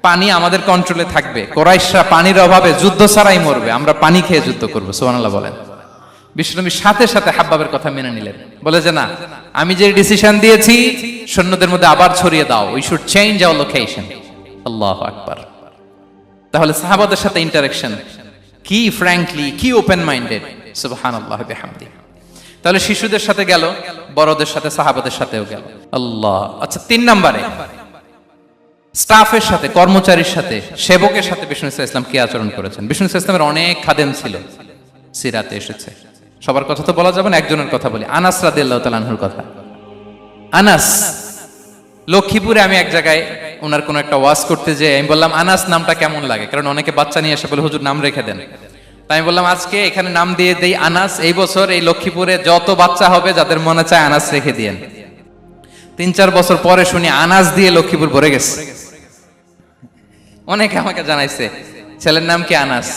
পানি আমাদের কন্ট্রোলে থাকবে, কুরাইশরা পানির অভাবে যুদ্ধ ছাড়াই মরবে, আমরা পানি খেয়ে যুদ্ধ করবো। সুবহানাল্লাহ বলেন। বিশ্বনবী সাথে সাথে হাব্বাবের কথা মেনে নিলেন, বলে যে না, আমি যে ডিসিশন দিয়েছি সৈন্যদের মধ্যে আবার ছড়িয়ে দাও, we should change our location. আল্লাহু আকবার। তাহলে সাহাবাদের সাথে ইন্টারেকশন কি ফ্র্যাঙ্কলি, কি ওপেন মাইন্ডেড। সুবহানাল্লাহ বিহামদি। তাহলে শিশুদের সাথে গেল, বড়দের সাথে, সাহাবাদের সাথেও গেল। আল্লাহ। আচ্ছা, 3 নম্বরে স্টাফের সাথে, কর্মচারীর সাথে, সেবকের সাথে বিষ্ণু ইসলাম কি আচরণ করেছেন? বিষ্ণু ইসলামের অনেক খাদেম ছিল, সিরাতে এসেছে। সবার কথা তো বলা যাবে না, একজনের কথা বলি, আনাস রাদিয়াল্লাহু তাআলা আনহুর কথা। আনাস, লক্ষ্মীপুরে আমি এক জায়গায় ওনার কোন একটা ওয়াজ করতে যেয়ে আমি বললাম, আনাস নামটা কেমন লাগে? কারণ অনেকে বাচ্চা নিয়ে এসে বলে, হুজুর নাম রেখে দেন। তাই আমি বললাম, আজকে এখানে নাম দিয়ে দেই আনাস। এই বছর এই লক্ষ্মীপুরে যত বাচ্চা হবে যাদের মনে চায় আনাস রেখে দিয়েন। 3-4 বছর পরে শুনি আনাস দিয়ে লক্ষ্মীপুর ভরে গেছে। অনেকে আমাকে জানাইছে ছেলের নাম কি আনাস,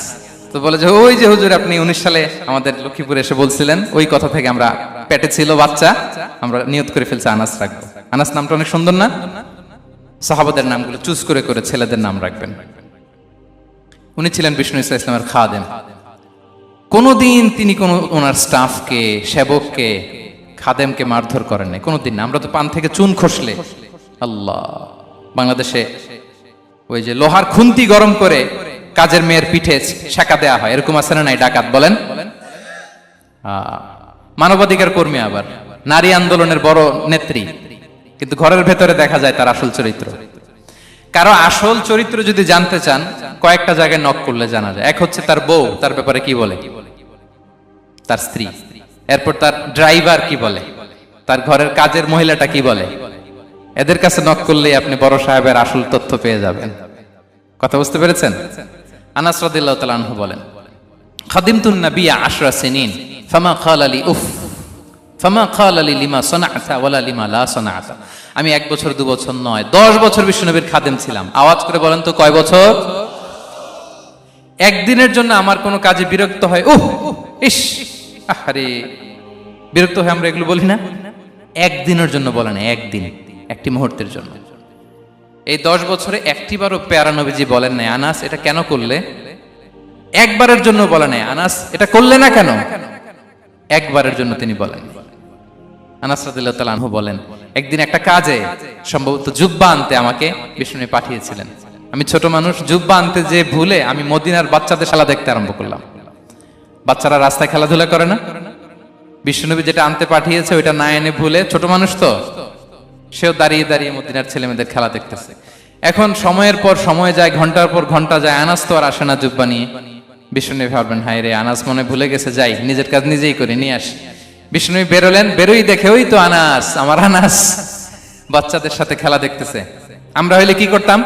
তো বলে যে ওই যে হুজুর আপনি 19 সালে আমাদের লক্ষ্মীপুরে এসে বলছিলেন, ওই কথা থেকে আমরা, পেটে ছিল বাচ্চা, আমরা নিয়ত করে ফেলছি আনাস রাখবো। আনাস নামটা অনেক সুন্দর না? সাহাবাদের নামগুলো চুজ করে করে ছেলেদের নাম রাখবেন। উনি ছিলেন বিষ্ণু ইসলামের খাদেম। কোনদিন তিনি কোন ওনার স্টাফকে, সেবককে, খাদেমকে মারধর করেন নাই, কোনদিন না। আমরা তো পান থেকে চুন খসলে, আল্লাহ, বাংলাদেশে ওই যে লোহার খুন্তি গরম করে কাজের মেয়ের পিঠে শেখা দেয়া হয়, এরকম আছে না নাই? ডাকাত বলেন, মানবাধিকার কর্মী, আবার নারী আন্দোলনের বড় নেত্রী, কিন্তু ঘরের ভেতরে দেখা যায় তার আসল চরিত্র। কারো আসল চরিত্র যদি জানতে চান, কয়েকটা জায়গায় নক করলে জানা যায়। এক হচ্ছে তার বউ, তার ব্যাপারে কি বলে, তার স্ত্রী। এরপর তার ড্রাইভার কি বলে, তার ঘরের কাজের মহিলাটা কি বলে। এদের কাছে নক করলেই আপনি বড় সাহেবের আসল তথ্য পেয়ে যাবেন। কথা বুঝতে পেরেছেন? আনাস রাদিয়াল্লাহু তাআলা আনহু বলেন, খাদিমতুন নবিয়্যা 10 সিনিন ফামা ক্বালা লি উফ ফামা ক্বালা লি লিমা সানা'তা ওয়ালা লিমা লা সানা'তা। আমি 1 বছর 2 বছর নয়, 10 বছর বিশ্বনবীর খাদেম ছিলাম। আওয়াজ করে বলেন তো কয় বছর? একদিনের জন্য আমার কোনো কাজে বিরক্ত হয়, উহ ইস আরে, বিরক্ত হয়ে আমরা এগুলো বলি না? একদিনের জন্য বলেন, একদিন, একটি মুহূর্তের জন্য। এই 10 বছরে একটিবারও পেয়ারা নবীজি বলেন নাই, আনাস এটা কেন করলে? একবারের জন্য বলে নাই, আনাস এটা করলে না কেন? একবারের জন্য তিনি বলেন। আনাস রাদিয়াল্লাহু তাআলা আনহু বলেন, একদিন একটা কাজে, সম্ভবত জুব্বা আনতে আমাকে বিষ্ণু পাঠিয়েছিলেন। আমি ছোট মানুষ, জুব্বা আনতে যে ভুলে আমি মদিনার বাচ্চাদের খেলা দেখতে আরম্ভ করলাম। বাচ্চারা রাস্তায় খেলাধুলা করে না? বিশ্বনবী যেটা আনতে পাঠিয়েছে ওইটা না এনে ভুলে, ছোট মানুষ তো, সেও দাঁড়িয়ে দাঁড়িয়ে মদিনার ছেলেমেয়েদের খেলা দেখতেছে। এখন সময়ের পর সময় যায়, ঘন্টার পর ঘন্টা যায়, আনাস তো আর আসে না জুব্বা নিয়ে। বিশ্বনবী ভাবলেন, হায় রে, আনাস মনে ভুলে গেছে, যাই নিজের কাজ নিজেই করে নিয়ে আসি। বিষ্ণু বেরোলেন, বেরোই দেখে ওই তো আনাস, আমার আনাস বাচ্চাদের সাথে খেলা দেখতেছে। আমরা হইলে কি করতাম?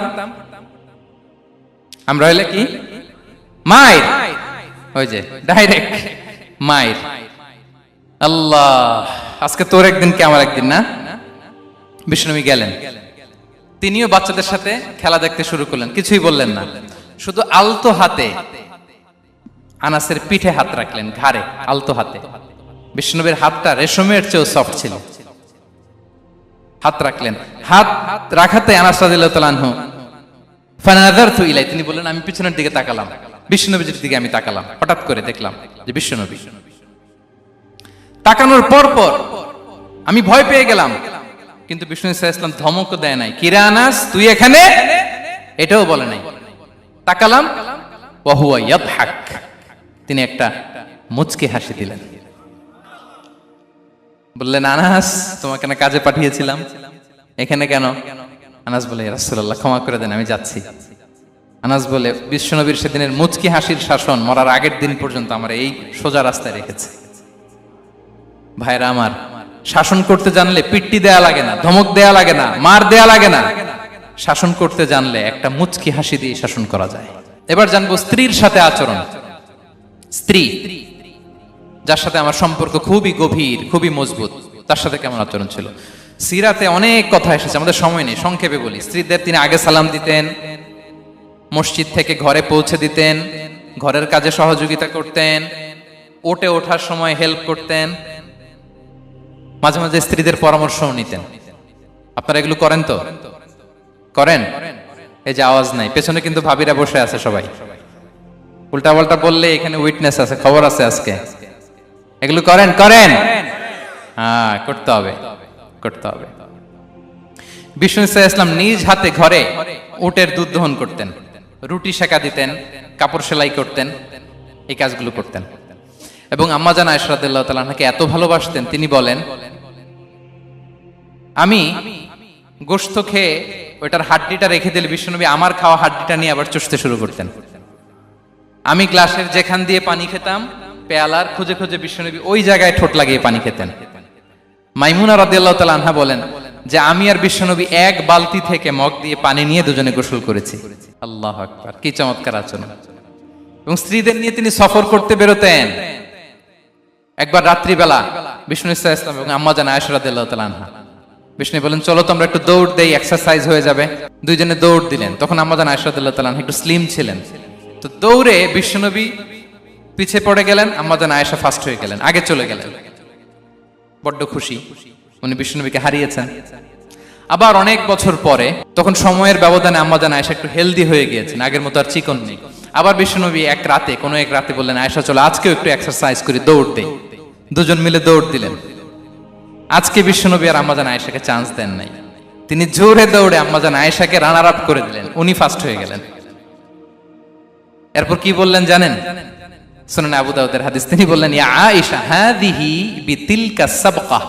আমরা হইলে কি মায়ের, ওই যে ডাইরেক্ট মায়ের। আল্লাহ, আজকে তোর একদিন কি আমার একদিন না। বিষ্ণু গেলেন, তিনিও বাচ্চাদের সাথে খেলা দেখতে শুরু করলেন, কিছুই বললেন না, শুধু আলতো হাতে আনাসের পিঠে হাত রাখলেন, ঘাড়ে আলতো হাতে। বিষ্ণুবীর হাতটা রেশমের চেয়েও সফট ছিল। হাত রাখলেন, হাত রাখাতে আনাস রাদিয়াল্লাহু তাআলা আনহু ফানাযারতু ইলাই, তিনি বললেন আমি পিছনের দিকে তাকালাম, বিষ্ণুনবীর দিকে আমি তাকালাম, হঠাৎ করে দেখলাম যে বিষ্ণুনবী। তাকানোর পর পর আমি ভয় পেয়ে গেলাম, কিন্তু বিষ্ণু সাল্লাল্লাহু আলাইহি ওয়াসাল্লাম ধমকও দেয় নাই, কিরে আনাস তুই এখানে, এটাও বলে নাই। তাকালাম, ওয়া হুয়া ইয়াদহাক, তিনি একটা মুচকি হাসি দিলেন। বললেন আনাস তোমাকে না কাজে পাঠিয়েছিলাম, এখানে কেন? আনাস বলে ইয়া রাসূলুল্লাহ ক্ষমা করে দেন, আমি যাচ্ছি। আনাস বলে বিশ্বনবীর সেদিনের মুচকি হাসির শাসন মরার আগের দিন পর্যন্ত আমার এই সোজা রাস্তায় রেখেছে। ভাইরা আমার, শাসন করতে জানলে পিট্টি দেয়া লাগে না, ধমক দেয়া লাগে না, মার দেয়া লাগে না। শাসন করতে জানলে একটা মুচকি হাসি দিয়ে শাসন করা যায়। এবার জানবো স্ত্রীর সাথে আচরণ। স্ত্রী যার সাথে আমার সম্পর্ক খুবই গভীর, খুবই মজবুত, তার সাথে কেমন আচরণ ছিল। সিরাতে অনেক কথা এসেছে, আমাদের সময় নেই, সংক্ষেপে বলি। স্ত্রীদের তিনি আগে সালাম দিতেন, মসজিদ থেকে ঘরে পৌঁছে দিতেন, ঘরের কাজে সহযোগিতা করতেন, ওঠে ওঠার সময় হেল্প করতেন, মাঝে মাঝে স্ত্রীদের পরামর্শও নিতেন। আপনারা এগুলো করেন তো? করেন? এই যে আওয়াজ নাই, পেছনে কিন্তু ভাবিরা বসে আছে সবাই। উল্টা পাল্টা বললে এখানে উইটনেস আছে, খবর আছে আজকে। এগুলো করেন? করেন? হ্যাঁ, করতে হবে, করতে হবে। বিষ্ণু সাল্লাল্লাহু আলাইহি ওয়াসাল্লাম নিজ হাতে ঘরে উটের দুধ দহন করতেন, রুটি সেকা দিতেন, কাপড় সেলাই করতেন, এই কাজগুলো করতেন। এবং আম্মা জান আয়েশা রাদিয়াল্লাহু তাআলা আনহাকে এত ভালোবাসতেন, তিনি বলেন আমি গোশত খেয়ে ওইটার হাড্ডিটা রেখে দিলে বিশ্বনবী আমার খাওয়া হাড্ডিটা নিয়ে আবার চুষতে শুরু করতেন। আমি গ্লাসের যেখান দিয়ে পানি খেতাম, পেয়ালার খুঁজে খুঁজে বিশ্বনবী ওই জায়গায় ঠোঁট লাগিয়ে পানি খেতেন। মাইমুনা রাদিয়াল্লাহু তাআলা আনহা বলেন যে আমি আর বিশ্বনবী এক বালতি থেকে মগ দিয়ে পানি নিয়ে দুজনে গোসল করেছি। আল্লাহু আকবার, কি চমৎকার আচরণ। এবং স্ত্রীদের নিয়ে তিনি সফর করতে বেরোতেন। একবার রাত্রিবেলা বিষ্ণু সাল্লাল্লাহু আলাইহি ওয়াসাল্লাম এবং আম্মা জান আয়েশা রাদিয়াল্লাহু তাআলা আনহা, বিষ্ণু বলেন চলো তো আমরা একটু দৌড় দেই, এক্সারসাইজ হয়ে যাবে। দুইজনে দৌড় দিলেন। তখন আম্মা জান আয়েশা রাদিয়াল্লাহু তাআলা আনহা একটু স্লিম ছিলেন, তো দৌড়ে বিশ্বনবী পিছে পড়ে গেলেন, আম্মা জান আয়েশা ফার্স্ট হয়ে গেলেন, আগে চলে গেলেন। বড্ড খুশি, উনি বিশ্বনবীকে হারিয়েছেন। আবার অনেক বছর পরে, তখন সময়ের ব্যবধানে আম্মা জান আয়েশা একটু হেলদি হয়ে গিয়েছেন, আগের মতো আর চিকন নেই। আবার বিশ্বনবী এক রাতে বললেন আয়েশা চলো আজকেও একটু এক্সারসাইজ করি, দৌড় দেই। দুজন মিলে দৌড় দিলেন। আজকে বিশ্বনবী আর আম্মা জান আয়েশাকে চান্স দেন নাই, তিনি জোরে দৌড়ে আম্মা জান আয়েশাকে রানার আপ করে দিলেন, উনি ফার্স্ট হয়ে গেলেন। এরপর কি বললেন জানেন? সুনান আবু দাউদের হাদিস, তিনি বললেন ইয়া আয়েশা হাদিহি বিতিলকা সাবকা।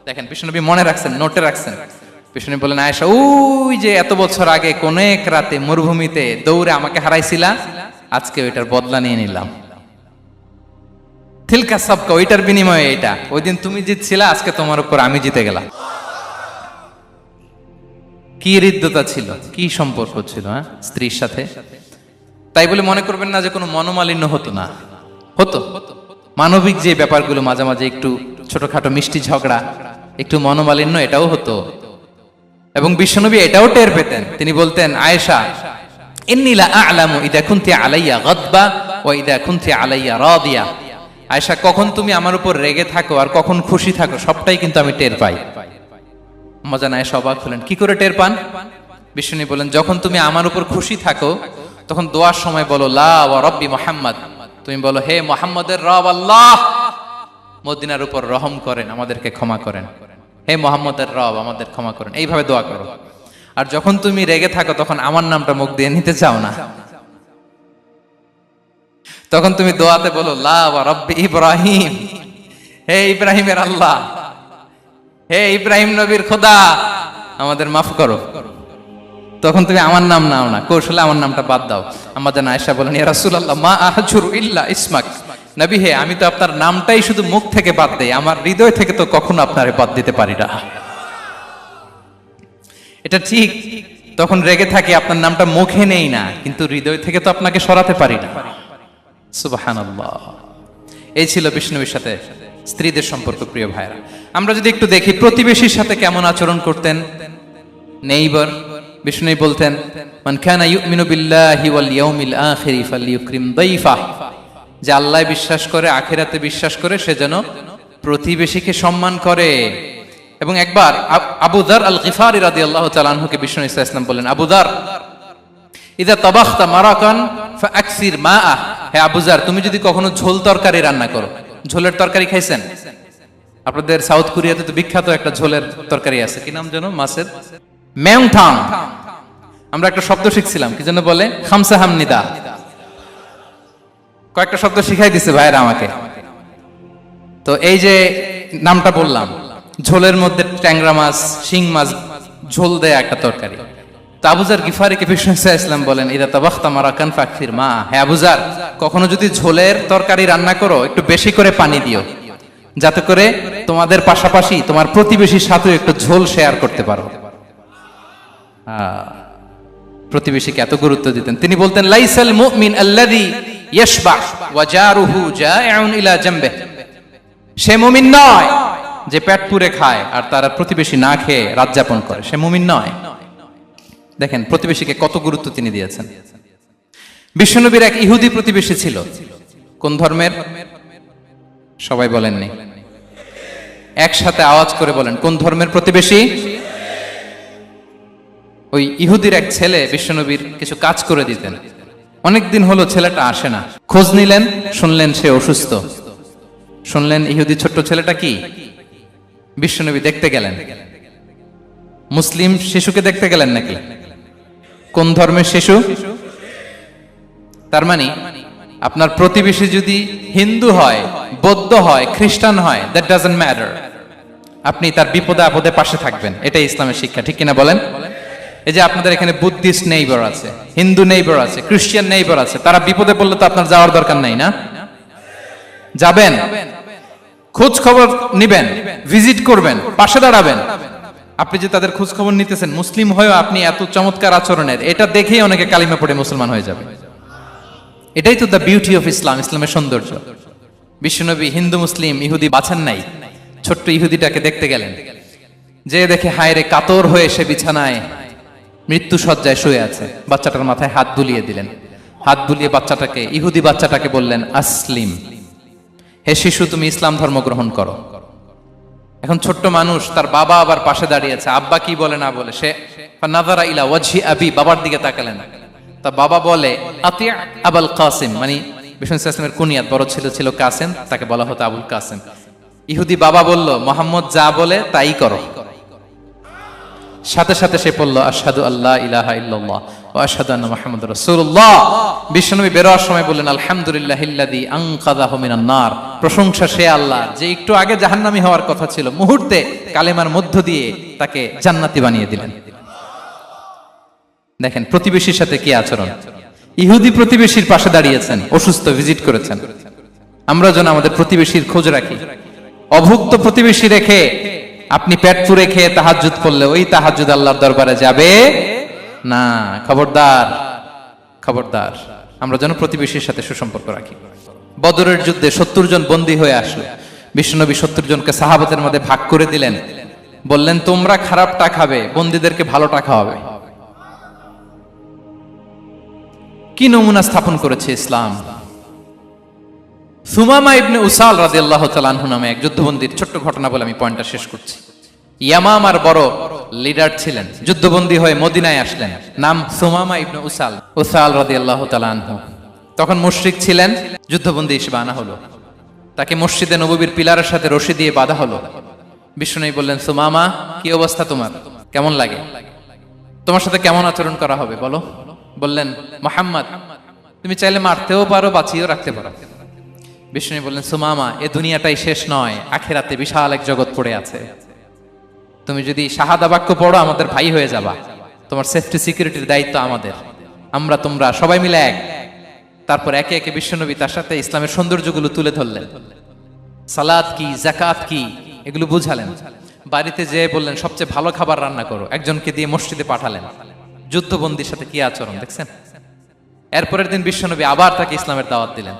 দেখেন বিশ্বনবী মনে রাখছেন, নোটে রাখছেন। বিশ্বনবী বললেন আয়েশা ওই যে এত বছর আগে কোন এক রাতে মরুভূমিতে দৌড়ে আমাকে হারাইছিলা, আজকে ওইটার বদলা নিয়ে নিলাম। তিলকা সাবকা, ওইটার বিনিময়ে এটা। ওই দিন তুমি জিতছিলা, আজকে তোমার উপর আমি জিতে গেলাম। কি হৃদ্যতা ছিল, কি সম্পর্ক ছিল স্ত্রীর সাথে। তাই বলে মনে করবেন না যে কোনো মনোমালিন্য হতো না, হতো। মানবিক যে ব্যাপারগুলো মাঝে মাঝে একটু ছোটখাটো মিষ্টি ঝগড়া, একটু মনোমালিন্য, এটাও হতো। এবং বিশ্বনবী এটাও টের পেতেন। তিনি বলতেন আয়েশা ইন্নী লা আ'লামু ইযা কুনতি আলাইয়া গাদবা ওয়া ইযা কুনতি আলাইয়া রাদিয়া। আয়েশা কখন তুমি আমার উপর রেগে থাকো আর কখন খুশি থাকো সবটাই কিন্তু আমি টের পাই। আম্মা জান আয়েশা অবাক হলেন, কি করে টের পান? বিশ্বনবী বলেন যখন তুমি আমার উপর খুশি থাকো তখন দোয়ার সময় বলো লা ওয়া রাব্বি মুহাম্মদ, তুমি বলো হে মুহাম্মদের রব আল্লাহ, মদিনার উপর রহম করেন, আমাদেরকে ক্ষমা করেন। হে মুহাম্মদের রব, আমাদের ক্ষমা করেন, এইভাবে দোয়া করো। আর যখন তুমি রেগে থাকো তখন আমার নামটা মুখ দিয়ে নিতে চাও না, তখন তুমি দোয়াতে বলো লা ওয়া রাব্বি ইব্রাহিম, হে ইব্রাহিমের আল্লাহ, হে ইব্রাহিম নবীর খোদা, আমাদের মাফ করো। তখন তুমি আমার নাম নাও না, কৌশলে আমার নামটা বাদ দাও। আম্মা জান আয়েশা বলেন ইয়া রাসূলুল্লাহ মা আহজুরু ইল্লা ইসমাক, নবী হে, আমি তো আপনার নামটাই শুধু মুখ থেকে বাদ দেই, আমার হৃদয় থেকে তো কখনো আপনারে বাদ দিতে পারি না। এটা ঠিক, তখন রেগে থাকি, আপনার নামটা মুখে নেই না, কিন্তু হৃদয় থেকে তো আপনাকে সরাতে পারি না। সুবহানাল্লাহ। এই ছিল বিষ্ণুবীর সাথে স্ত্রীদের সম্পর্ক। প্রিয় ভাইরা, আমরা যদি একটু দেখি প্রতিবেশীর সাথে কেমন আচরণ করতেন নেইবার। বিষ্ণু বলতেন, মান কানা ইউমিনু বিল্লাহি ওয়াল ইয়াউমিল আখিরি ফালইউকরিম দাইফা, যে আল্লাহ বিশ্বাস করে, আখিরাতে বিশ্বাস করে, সে যেন প্রতিবেশীকে সম্মান করে। এবং একবার আবু যার আল গিফারি রাদিয়াল্লাহু তাআলা আনহুকে বিষ্ণু ইসা ইসলাম বললেন, আবু যার, ইদা তাবাখতা মারাকান ফাআকসির মাআ, হে আবু যার, তুমি যদি কখনো ঝোল তরকারি রান্না করো, ঝোলের তরকারি খাইছেন? আপনাদের সাউথ কোরিয়াতে তো বিখ্যাত একটা ঝোলের তরকারি আছে, কি নাম যেন, মাছের মেয়ংথাং। আমরা একটা শব্দ শিখছিলাম, কি যেন বলে, খামসা হামনিদা। কয়েকটা শব্দ শিখাই দিছে ভাইরা আমাকে। তো এই যে নামটা বললাম, ঝোলের মধ্যে ট্যাংরা মাছ, শিং মাছ ঝোল দেয়া একটা তরকারি। তো আবু যার গিফারিকে বিষ্ণু ইসলাম বলেন, ইদা তাবাখতা মারাকান ফাকফির মা, হে আবু যার, কখনো যদি ঝোলের তরকারি রান্না করো, একটু বেশি করে পানি দিও, যাতে করে তোমাদের পাশাপাশি তোমার প্রতিবেশীর সাথে একটু ঝোল শেয়ার করতে পারো। প্রতিবেশীকে এত গুরুত্ব দিতেন। তিনি বলতেন, লাইসাল মুমিন আল্লাযী ইয়াশবা ওয়া জারুহু জাইউন ইলা জামবিহি, সে মুমিন নয় যে পেট পুরে খায় আর তার প্রতিবেশী না খেয়ে রাত যাপন করে, সে মুমিন নয়। দেখেন প্রতিবেশীকে কত গুরুত্ব তিনি দিয়েছেন। বিশ্বনবীর এক ইহুদি প্রতিবেশী ছিল। কোন ধর্মের? সবাই বলেননি, একসাথে আওয়াজ করে বলেন, কোন ধর্মের প্রতিবেশী? ওই ইহুদির এক ছেলে বিশ্বনবীর কিছু কাজ করে দিতেন। অনেকদিন হলো ছেলেটা আসে না। খোঁজ নিলেন, শুনলেন সে অসুস্থ। শুনলেন ইহুদি ছোট্ট ছেলেটা কি? বিশ্বনবী দেখতে গেলেন। মুসলিম শিশুকে দেখতে গেলেন নাকি? কোন ধর্মের শিশু? তার মানে আপনার প্রতিবেশী যদি হিন্দু হয়, বৌদ্ধ হয়, খ্রিস্টান হয়, দ্যাট ডাজন্ট ম্যাটার, আপনি তার বিপদে আপদে পাশে থাকবেন। এটাই ইসলামের শিক্ষা, ঠিক কিনা বলেন? এই যে আপনাদের এখানে বুদ্ধিস্ট নেইবার আছে, হিন্দু নেইবার আছে, খ্রিস্টান নেইবার আছে, তারা বিপদে পড়লে তো আপনার যাওয়ার দরকার নাই, না? যাবেন, খোঁজ খবর নিবেন, ভিজিট করবেন, পাশে দাঁড়াবেন। আপনি যে তাদের খোঁজ খবর নিতেছেন, মুসলিম হয়েও আপনি এত চমৎকার আচরণের, এটা দেখেই অনেকে কালিমা পড়ে মুসলমান হয়ে যাবে। এটাই তো দ্য বিউটি অফ ইসলাম, ইসলামের সৌন্দর্য। বিশ্বনবী হিন্দু মুসলিম ইহুদি বাছেন নাই, ছোট্ট ইহুদিটাকে দেখতে গেলেন। যে দেখে হায় রে, কাতর হয়ে সে বিছানায় মৃত্যু শয্যায় শুয়ে আছে। বাচ্চাটার মাথায় হাত বুলিয়ে দিলেন। হাত বুলিয়ে বাচ্চাটাকে, ইহুদি বাচ্চাটাকে বললেন, আসলিম, হে শিশু, তুমি ইসলাম ধর্ম গ্রহণ করো। এখন ছোট্ট মানুষ, তার বাবা আবার পাশে দাঁড়িয়ে আছে, আব্বা কি বলে না বলে, সে নাযারা ইলা ওয়াজহি আবি, বাবার দিকে তাকালেন। তা বাবা বলে, আতি আবুল কাসিম, মানে বিষ্ণু ইসলামের কুনিয়াত, বড় ছেলে ছিল কাসিম, তাকে বলা হতো আবুল কাসিম। ইহুদি বাবা বলল, মোহাম্মদ যা বলে তাই করো। সাথে সাথে সে পড়ল, আশহাদু আল্লা ইলাহা ইল্লাল্লাহ ওয়া আশহাদু আন্না মুহাম্মাদুর রাসূলুল্লাহ। বিশ্বনবী বের হওয়ার সময় বললেন, আলহামদুলিল্লাহিল্লাযী আনকাযাহু মিনান নার, প্রশংসা সে আল্লাহ যে একটু আগে জাহান্নামী হওয়ার কথা ছিল, মুহূর্তে কালেমার মধ্য দিয়ে তাকে জান্নাতি বানিয়ে দিলেন। দেখেন প্রতিবেশীর সাথে কি আচরণ। ইহুদি প্রতিবেশীর পাশে দাঁড়িয়েছেন, অসুস্থ, ভিজিট করেছেন। আমরা যেন আমাদের প্রতিবেশীর খোঁজ রাখি। অভুক্ত প্রতিবেশী রেখে আপনি পেট পুরে খেয়ে তাহাজ্জুদ পড়লে ওই তাহাজ্জুদ আল্লাহর দরবারে যাবে না। খবরদার, খবরদার, আমরা যেন প্রতিবেশীর সাথে সুসম্পর্ক রাখি। বদরের যুদ্ধে 70 জন বন্দী হয়ে আসলো। বিশ্বনবী 70 জনকে সাহাবাদের মধ্যে ভাগ করে দিলেন, বললেন, তোমরা খারাপটা খাবে, বন্দীদেরকে ভালোটা খাওয়াবে। কি নমুনা স্থাপন করেছে ইসলাম। সুমামা ইবনে উসাল রাদিয়াল্লাহু তাআলা আনহু নামে এক যুদ্ধবন্দীর ছোট্ট ঘটনা বলে আমি পয়েন্টটা শেষ করছি। ইয়ামামার বড় লিডার ছিলেন, যুদ্ধবন্দী হয়ে মদিনায় আসলেন। নাম সুমামা ইবনে উসাল রাদিয়াল্লাহু তাআলা আনহু। তখন মুশরিক ছিলেন, যুদ্ধবন্দী হিসেবে আনা হলো। তাকে মসজিদে নববীর পিলারের সাথে রশি দিয়ে বাঁধা হলো। বিষ্ণুনবী বললেন, সুমামা, কি অবস্থা তোমার, কেমন লাগে, তোমার সাথে কেমন আচরণ করা হবে বলো? বললেন, মুহাম্মদ, তুমি চাইলে মারতেও পারো, বাঁচিয়েও রাখতে পারো। বিষ্ণু বললেন, সুমামা, এ দুনিয়াটাই শেষ নয়, আখিরাতে বিশাল এক জগৎ পড়ে আছে। তুমি যদি শাহাদা বাক্য পড়ো, আমাদের ভাই হয়ে যাবা। তোমার সেফটি সিকিউরিটির দায়িত্ব আমাদের। আমরা তোমরা সবাই মিলে এক। তারপর একে একে বিশ্বনবী তার সাথে ইসলামের সৌন্দর্যগুলো তুলে ধরলেন, সালাত কি, জাকাত কি, এগুলো বুঝালেন। বাড়িতে যেয়ে বললেন সবচেয়ে ভালো খাবার রান্না করো, একজনকে দিয়ে মসজিদে পাঠালেন। যুদ্ধবন্দীর সাথে কি আচরণ দেখছেন। এরপরের দিন বিশ্বনবী আবার তাকে ইসলামের দাওয়াত দিলেন।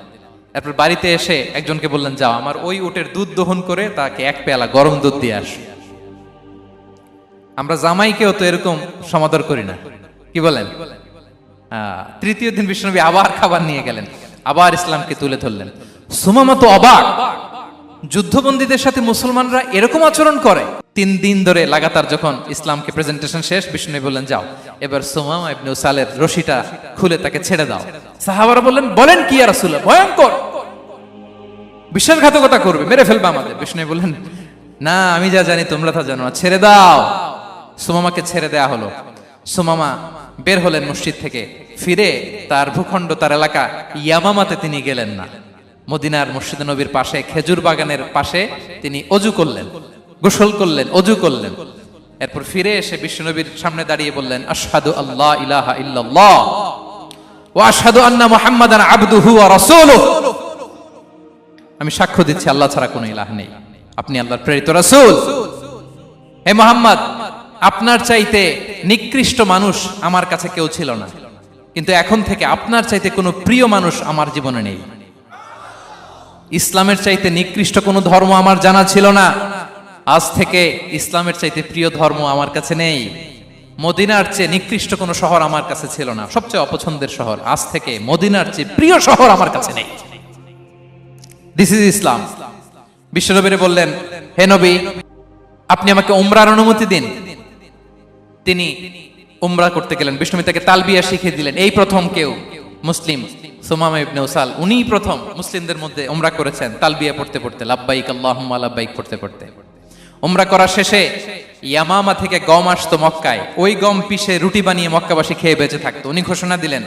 এরপর বাড়িতে এসে একজনকে বললেন, যাও আমার ওই উটের দুধ দহন করে তাকে এক পেয়ালা গরম দুধ দিয়ে আস। আমরা জামাইকেও তো এরকম সমাদর করি না, কি বলেন? তৃতীয় দিন বিশ্বনবী আবার খাবার নিয়ে গেলেন, আবার ইসলামকে তুলে ধরলেন। সুমামা তো অবাক, যুদ্ধবন্দীদের সাথে মুসলমানরা এরকম আচরণ করে। 3 দিন ধরে লাগাতার যখন ইসলামকে প্রেজেন্টেশন শেষ, বিষ্ণু বললেন, যাও এবার সুমামা ইবনে উসালের রশিটা খুলে তাকে ছেড়ে দাও। সাহাবারা বললেন, বলেন কি ইয়া রাসূলুল্লাহ, ভয়ঙ্কর, বিশ্বাসঘাতকতা করবে, মেরে ফেলবে আমাদের। বিষ্ণু বললেন, না, আমি যা জানি তোমরা তা জানো না, ছেড়ে দাও। সুমামাকে ছেড়ে দেয়া হলো। সুমামা বের হলেন মসজিদ থেকে, ফিরে তার ভূখণ্ড, তার এলাকা ইয়ামামাতে তিনি গেলেন না। মদিনার মসজিদে নবীর পাশে খেজুর বাগানের পাশে তিনি অজু করলেন, গোসল করলেন, অজু করলেন। এরপর ফিরে এসে বিশ্বনবীর সামনে দাঁড়িয়ে বললেন, আশহাদু আল্লা ইলাহা ইল্লাল্লাহ ওয়া আশহাদু আন্না মুহাম্মাদান আবদুহু ওয়া রাসূলুহু। আমি সাক্ষ্য দিচ্ছি আল্লাহ ছাড়া কোনো ইলাহ নেই, আপনি আল্লাহর প্রেরিত রাসূল। হে মুহাম্মদ, আপনার চাইতে নিকৃষ্ট মানুষ আমার কাছে কেউ ছিল না, কিন্তু এখন থেকে আপনার চাইতে কোনো প্রিয় মানুষ আমার জীবনে নেই। ইসলামের চাইতে নিকৃষ্ট কোনো ধর্ম আমার জানা ছিল না, আজ থেকে ইসলামের চাইতে প্রিয় ধর্ম আমার কাছে নেই। মদিনার চেয়ে নিকৃষ্ট কোনো শহর আমার কাছে ছিল না, সবচেয়ে অপছন্দের শহর, আজ থেকে মদিনার চেয়ে প্রিয় শহর আমার কাছে নেই। দিস ইজ ইসলাম। বিশ্বনবী বললেন, হে নবী, আপনি আমাকে উমরার অনুমতি দিন। তিনি উমরা করতে গেলেন। বিশ্বনবী তাকে তালবিয়া শিখিয়ে দিলেন। এই প্রথম কেউ মুসলিম, সুমামা ইবনে উসাল, উনিই প্রথম মুসলিমদের মধ্যে উমরা করেছেন তালবিয়া পড়তে পড়তে, লাব্বাইক আল্লাহুম্মা লাব্বাইক পড়তে পড়তে। উমরা করার শেষে ইয়ামামা থেকে গম আসতো মক্কায়, ওই গম পিষে রুটি বানিয়ে মক্কাবাসী খেয়ে বেঁচে থাকতো। উনি ঘোষণা দিলেন,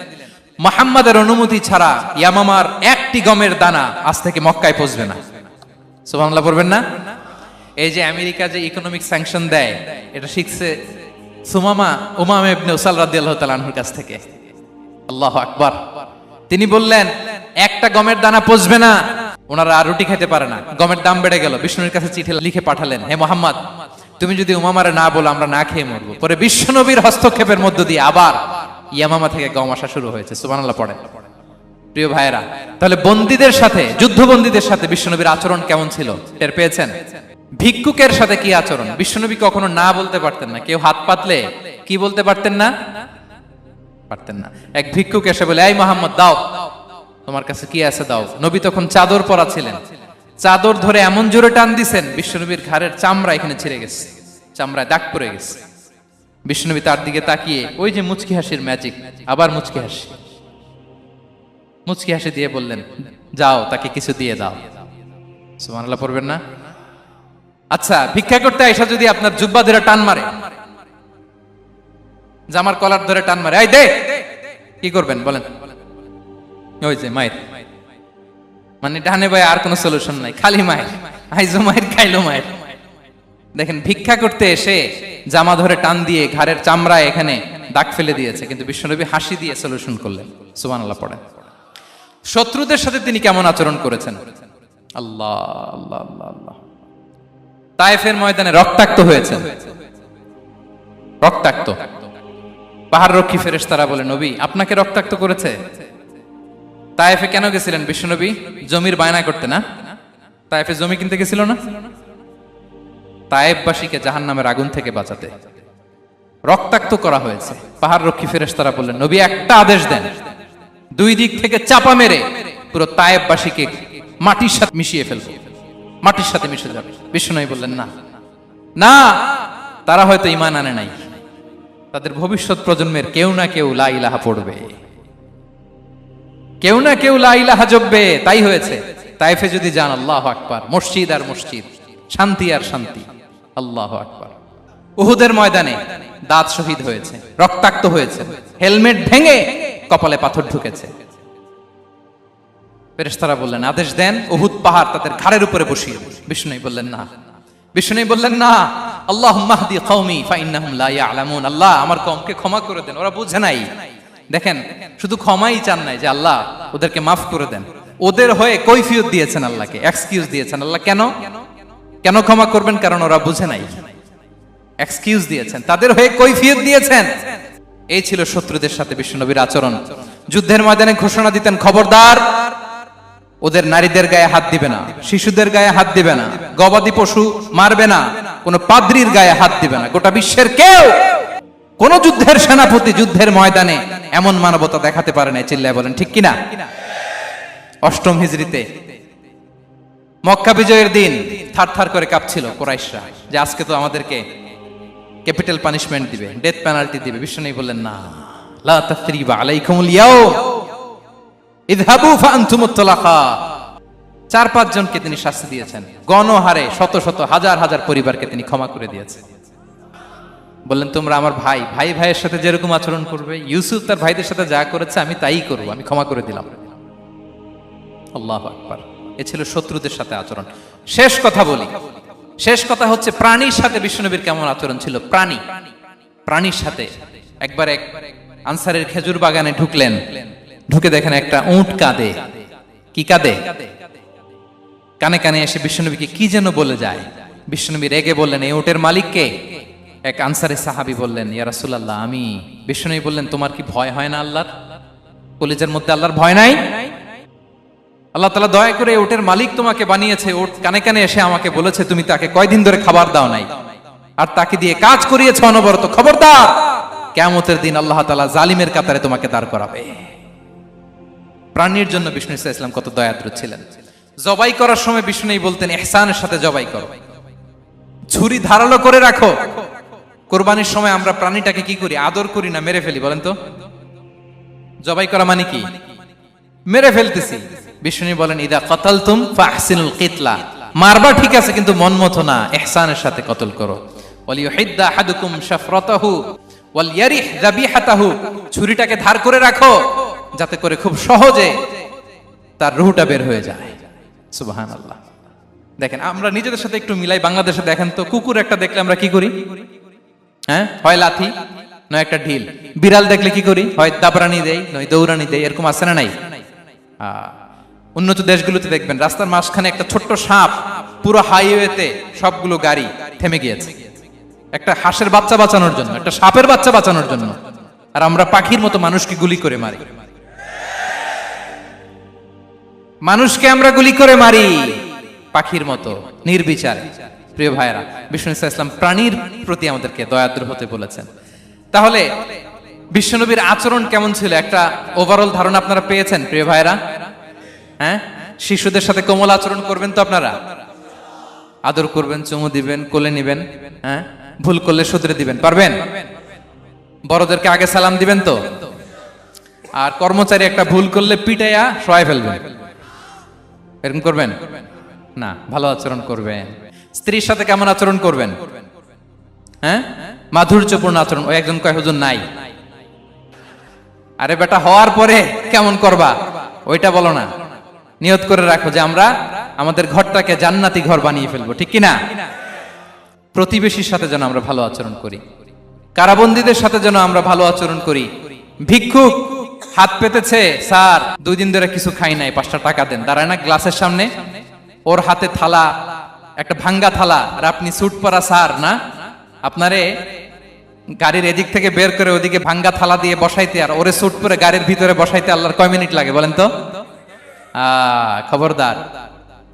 মুহাম্মাদের অনুমতি ছাড়া ইয়ামামার একটি গমের দানা আজ থেকে মক্কায় পৌঁছবে না। সুবহানাল্লাহ পড়বেন না? এই যে আমেরিকা যে ইকোনমিক স্যাংশন দেয়, এটা শিখছে সুমামা উমামা ইবনে উসাল রাদিয়াল্লাহু তাআলা আনহুর কাছ থেকে। আল্লাহু আকবার। তিনি বললেন, একটা গমের দানা পচবে না, ওনারা আর রুটি খেতে পারে না। গমের দাম বেড়ে গেল। বিষ্ণুর কাছে চিঠি লিখে পাঠালেন, হে মুহাম্মদ, তুমি যদি উমামারে না বলো আমরা না খেয়ে মরবো। পরে বিশ্বনবীর হস্তক্ষেপের মধ্য দিয়ে আবার ইয়ামামা থেকে গম আসা শুরু হয়েছে। সুবহানাল্লাহ পড়েন। প্রিয় ভাইয়েরা, তাহলে বন্দীদের সাথে, যুদ্ধবন্দীদের সাথে বিশ্বনবীর আচরণ কেমন ছিল টের পেয়েছেন? ভিক্ষুকের সাথে কি আচরণ? বিশ্বনবী কখনো না বলতে পারতেন না। কেউ হাত পাতলে কি বলতে পারতেন না? পারতেন না। এক ভিক্ষুক এসে বলে, এই মুহাম্মদ, দাও, তোমার কাছে কি আছে দাও। নবী তখন চাদর পরা ছিলেন। চাদর ধরে এমন জোরে টান দিছেন, বিশ্বনবীর ঘাড়ের চামড়া এখানে ছিঁড়ে গেছে, চামড়ায় দাগ পড়ে গেছে। বিশ্বনবী তার দিকে তাকিয়ে, ওই যে মুচকি হাসির ম্যাজিক, আবার মুচকি হাসি, মুচকি হাসি দিয়ে বললেন, যাও তাকে কিছু দিয়ে দাও। সুবহানাল্লাহ পড়বেন না? আচ্ছা, ভিক্ষা করতে আইসা যদি আপনার জুব্বা ধরে টান মারে, জামার কলার ধরে টান মারে, এই দে, কি করবেন বলেন? ওই যে মায়ের, মানে ডানে বায়ে আর কোনো সলিউশন নাই, খালি মায়ের, আইজো মায়ের, খাইলো মায়ের। দেখেন, ভিক্ষা করতে এসে জামা ধরে টান দিয়ে ঘাড়ের চামড়ায় এখানে দাগ ফেলে দিয়েছে, কিন্তু বিশ্বনবী হাসি দিয়ে সলিউশন করলেন। সুবহানাল্লাহ পড়েন। শত্রুদের সাথে তিনি কেমন আচরণ করেছেন? আল্লাহ আল্লাহ আল্লাহ আল্লাহ। তায়েফের ময়দানে রক্তাক্ত হয়েছেন, রক্তাক্ত। পাহাড় রক্ষী ফেরেশতারা বলে, নবী আপনাকে রক্তাক্ত করেছে? তায়েফে কেন গেছিলেন বিশ্বনবী? জমির বায়না করতে না? তায়েফে জমি কিনতে গেছিল না? তায়েফবাসীকে জাহান্নামের আগুন থেকে বাঁচাতে রক্তাক্ত করা হয়েছে। পাহাড় রক্ষী ফেরেশতারা বললেন, নবী একটা আদেশ দেন, দুই দিক থেকে চাপা মেরে পুরো তায়েফবাসীকে মাটির সাথে মিশিয়ে ফেলবো, মাটির সাথে মিশে যাবে। বিশ্বনবী বললেন, না না, তারা হয়তো ঈমান আনে নাই, তাদের ভবিষ্যৎ প্রজন্মের কেউ না কেউ লা ইলাহা পড়বে, কেউ না কেউ লা ইলাহা জপবে, তাই হয়েছে। তায়েফে যদি যান, আল্লাহু আকবার, মসজিদ আর মসজিদ, শান্তি আর শান্তি। আল্লাহু আকবার। উহুদের ময়দানে দাঁত শহীদ হয়েছে, রক্তাক্ত হয়েছে, হেলমেট ভেঙে কপালে পাথর ঢুকেছে। ফেরেশতারা বললেন, আদেশ দেন উহুদ পাহাড় তাদের ঘাড়ের উপরে বসিয়ে। বিষ্ণু বললেন, না। বিষ্ণু বললেন, না, আল্লাহুম্মা হদি কওমি ফা ইন্নাহুম লা ইয়ালামুন। আল্লাহ আমার কওমকে ক্ষমা করে দেন, ওরা বুঝে নাই। দেখেন, শুধু ক্ষমাই চান নাই যে আল্লাহ ওদেরকে মাফ করে দেন, ওদের হয়ে কৈফিয়ত দিয়েছেন আল্লাহকে, এক্সকিউজ দিয়েছেন। আল্লাহ কেন কেন ক্ষমা করবেন? কারণ ওরা বুঝে নাই। এক্সকিউজ দিয়েছেন, তাদের হয়ে কৈফিয়ত দিয়েছেন। এই ছিল শত্রুদের সাথে বিশ্বনবীর আচরণ। যুদ্ধের ময়দানে ঘোষণা দিতেন, খবরদার ওদের নারীদের গায়ে হাত দিবে না, শিশুদের গায়ে হাত দিবে না, গবাদি পশু মারবে না, কোনো পাদ্রীর গায়ে হাত দিবে না। গোটা বিশ্বের কেউ, কোন যুদ্ধের সেনাপতি যুদ্ধের ময়দানে এমন মানবতা দেখাতে পারে না। চিল্লায় বলেন ঠিক কিনা? অষ্টম হিজরিতে মক্কা বিজয়ের দিন থারথার করে কাঁপছিল কুরাইশরা যে আজকে তো আমাদেরকে ক্যাপিটাল পানিশমেন্ট দিবে, ডেথ পেনাল্টি দিবে। বিশ্বনবী বললেন, না, লা তাসরিবা আলাইকুমুল ইয়াউম ইযহাবু ফাআনতুমুত তালাকা। 4-5 জনকে তিনি শাস্তি দিয়েছেন, গণহারে শত শত হাজার হাজার পরিবারকে তিনি ক্ষমা করে দিয়েছেন। বললেন, তোমরা আমার ভাই, ভাই ভাইয়ের সাথে যেরকম আচরণ করবে, ইউসুফ তার ভাইদের সাথে যা করেছে আমি তাই করব, আমি ক্ষমা করে দিলাম। আল্লাহু আকবার। এ ছিল শত্রুদের সাথে আচরণ। শেষ কথা বলি, শেষ কথা হচ্ছে প্রাণীর সাথে বিশ্বনবীর কেমন আচরণ ছিল। প্রাণীর সাথে একবার এক আনসারের খেজুর বাগানে ঢুকলেন, ঢুকে দেখেন একটা উট কাঁদে। কি কাঁদে? কানে কানে এসে বিশ্বনবীকে কি যেন বলে যায়। বিশ্বনবী রেগে বললেন, এই উটের মালিক কে? এক আনসারের সাহাবী বললেন, ইয়া রাসূলুল্লাহ আমি। বিশ্বনবী বললেন, তোমার কি ভয় হয় না আল্লাহর? কলিজার মধ্যে আল্লাহর ভয় নাই? আল্লাহ তাআলা দয়া করে উটের মালিক তোমাকে বানিয়েছে, উট কানে কানে এসে আমাকে বলেছে তুমি তাকে কয়দিন ধরে খাবার দাও নাই, আর তাকে দিয়ে কাজ করিয়েছে অনবরত। খবরদার, কিয়ামতের দিন আল্লাহ তাআলা জালিমের কাতারে তোমাকে দাঁড় করাবে। প্রাণীর জন্য বিষ্ণু ইসা ইসলাম কত দয়াদ্র ছিলেন। জবাই করার সময় বিষ্ণু বলতেন, ইহসানের সাথে জবাই করো, ছুরি ধারালো করে রাখো। কোরবানির সময় আমরা প্রাণীটাকে কি করি? আদর করি না, মেরে ফেলি। বলেন তো, জবাই করা মানে কি? মেরে ফেলতেছি। বিষ্ণু বলেন, ইদা কাতালতুম ফাহসিনুল কিতলা, মারবা ঠিক আছে কিন্তু মন মতো না, ইহসানের সাথে কতল করো। ওয়ালিয়ুহিদ্দা আহাদুকুম শাফরাতাহু ওয়ালইয়ারিহ যাবিহাতাহু, ছুরিটাকে ধার করে রাখো যাতে করে খুব সহজে তার রূহটা বের হয়ে যায়। সুবহানাল্লাহ। দেখেন, আমরা নিজেদের সাথে একটু মিলাই। বাংলাদেশে দেখেন তো, কুকুর একটা দেখলে আমরা কি করি? হ্যাঁ, হয় লাথি নয় একটা ঢিল। বিড়াল দেখলে কি করি? হয় দাবরানি দেই নয় দৌড়ানি দেই। এরকম আছে না নাই? উন্নত দেশগুলোতে দেখবেন রাস্তার মাঝখানে একটা ছোট্ট সাপ, পুরো হাইওয়েতে সবগুলো গাড়ি থেমে গিয়েছে একটা হাঁসের বাচ্চা বাঁচানোর জন্য, একটা সাপের বাচ্চা বাঁচানোর জন্য। আর আমরা পাখির মতো মানুষকে গুলি করে মারি। মানুষকে আমরা গুলি করে মারি পাখির মতো নির্বিচারে। প্রিয় ভাইরা, বিষ্ণু ইসলাম প্রাণীর প্রতি আমাদেরকে দয়াদ্র হতে বলেছেন। তাহলে বিশ্বনবীর আচরণ কেমন ছিল একটা ওভারঅল ধারণা আপনারা পেয়েছেন প্রিয় ভাইরা? হ্যাঁ, শিশুদের সাথে কোমল আচরণ করবেন তো আপনারা? আদর করবেন, চুমু দিবেন, কোলে নিবেন। হ্যাঁ, ভুল করলে শুধরে দিবেন, পারবেন? বড়দেরকে আগে সালাম দিবেন তো? আর কর্মচারী একটা ভুল করলে পিটাইয়া শোয়াই ফেলবেন, এরকম করবেন না? ভালো আচরণ করবেন। স্ত্রীর সাথে কেমন আচরণ করবেন? হ্যাঁ, মাধুর্যপূর্ণ আচরণ। ওই একজন কয়, হুজুর নাই। আরে বেটা, হওয়ার পরে কেমন করবা ওইটা বলো না। নিয়ত করে রাখো যে আমরা আমাদের ঘরটাকে জান্নাতি ঘর বানিয়ে ফেলবো, ঠিক কিনা? প্রতিবেশীর সাথে যেন আমরা ভালো আচরণ করি, কারাবন্দীদের সাথে যেন আমরা ভালো আচরণ করি। ভিক্ষুক হাত পেতেছে, স্যার 2 দিন ধরে কিছু খাই নাই, 5টা টাকা দেন। দাঁড়ায় না গ্লাসের সামনে, ওর হাতে থালা, একটা ভাঙ্গা থালা, আর আপনি স্যুট পরা স্যার না, আপনারে গাড়ির এদিক থেকে বের করে ওদিকে ভাঙ্গা থালা দিয়ে বসাইতে আর ওরে স্যুট পরে গাড়ির ভিতরে বসাইতে আল্লাহর কয় মিনিট লাগে বলেন তো? খবরদার,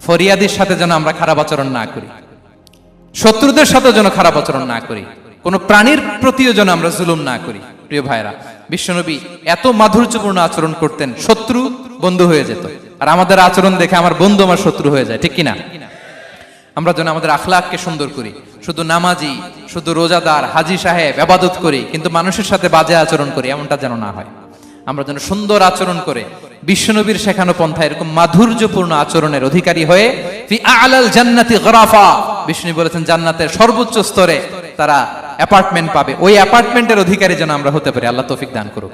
ফরিয়াদির সাথে যেন আমরা খারাপ আচরণ না করি, শত্রুদের সাথে যেন খারাপ আচরণ না করি, কোন প্রাণীর প্রতিও যেন আমরা জুলুম না করি। প্রিয় ভাইরা, বিশ্বনবী এত মাধুর্যপূর্ণ আচরণ করতেন, শত্রু বন্ধু হয়ে যেত। আর আমাদের আচরণ দেখে আমার বন্ধু আমার শত্রু হয়ে যায়, ঠিক কিনা? আমরা যেন আমাদের আখলাককে সুন্দর করি। শুধু নামাজি, শুধু রোজাদার, হাজি সাহেব ইবাদত করি কিন্তু মানুষের সাথে বাজে আচরণ করি, এমনটা যেন না হয়। আমরা যেন সুন্দর আচরণ করে বিশ্বনবীর শেখানো পন্থা এরকম মাধুর্যপূর্ণ আচরণের অধিকারী হয়ে ফি আ'লাল জান্নাতি গরাফা, বিষ্ণু বলেছেন জান্নাতের সর্বোচ্চ স্তরে তারা অ্যাপার্টমেন্ট পাবে। ওই অ্যাপার্টমেন্টের অধিকারী যেন আমরা হতে পারি। আল্লাহ তৌফিক দান করুক।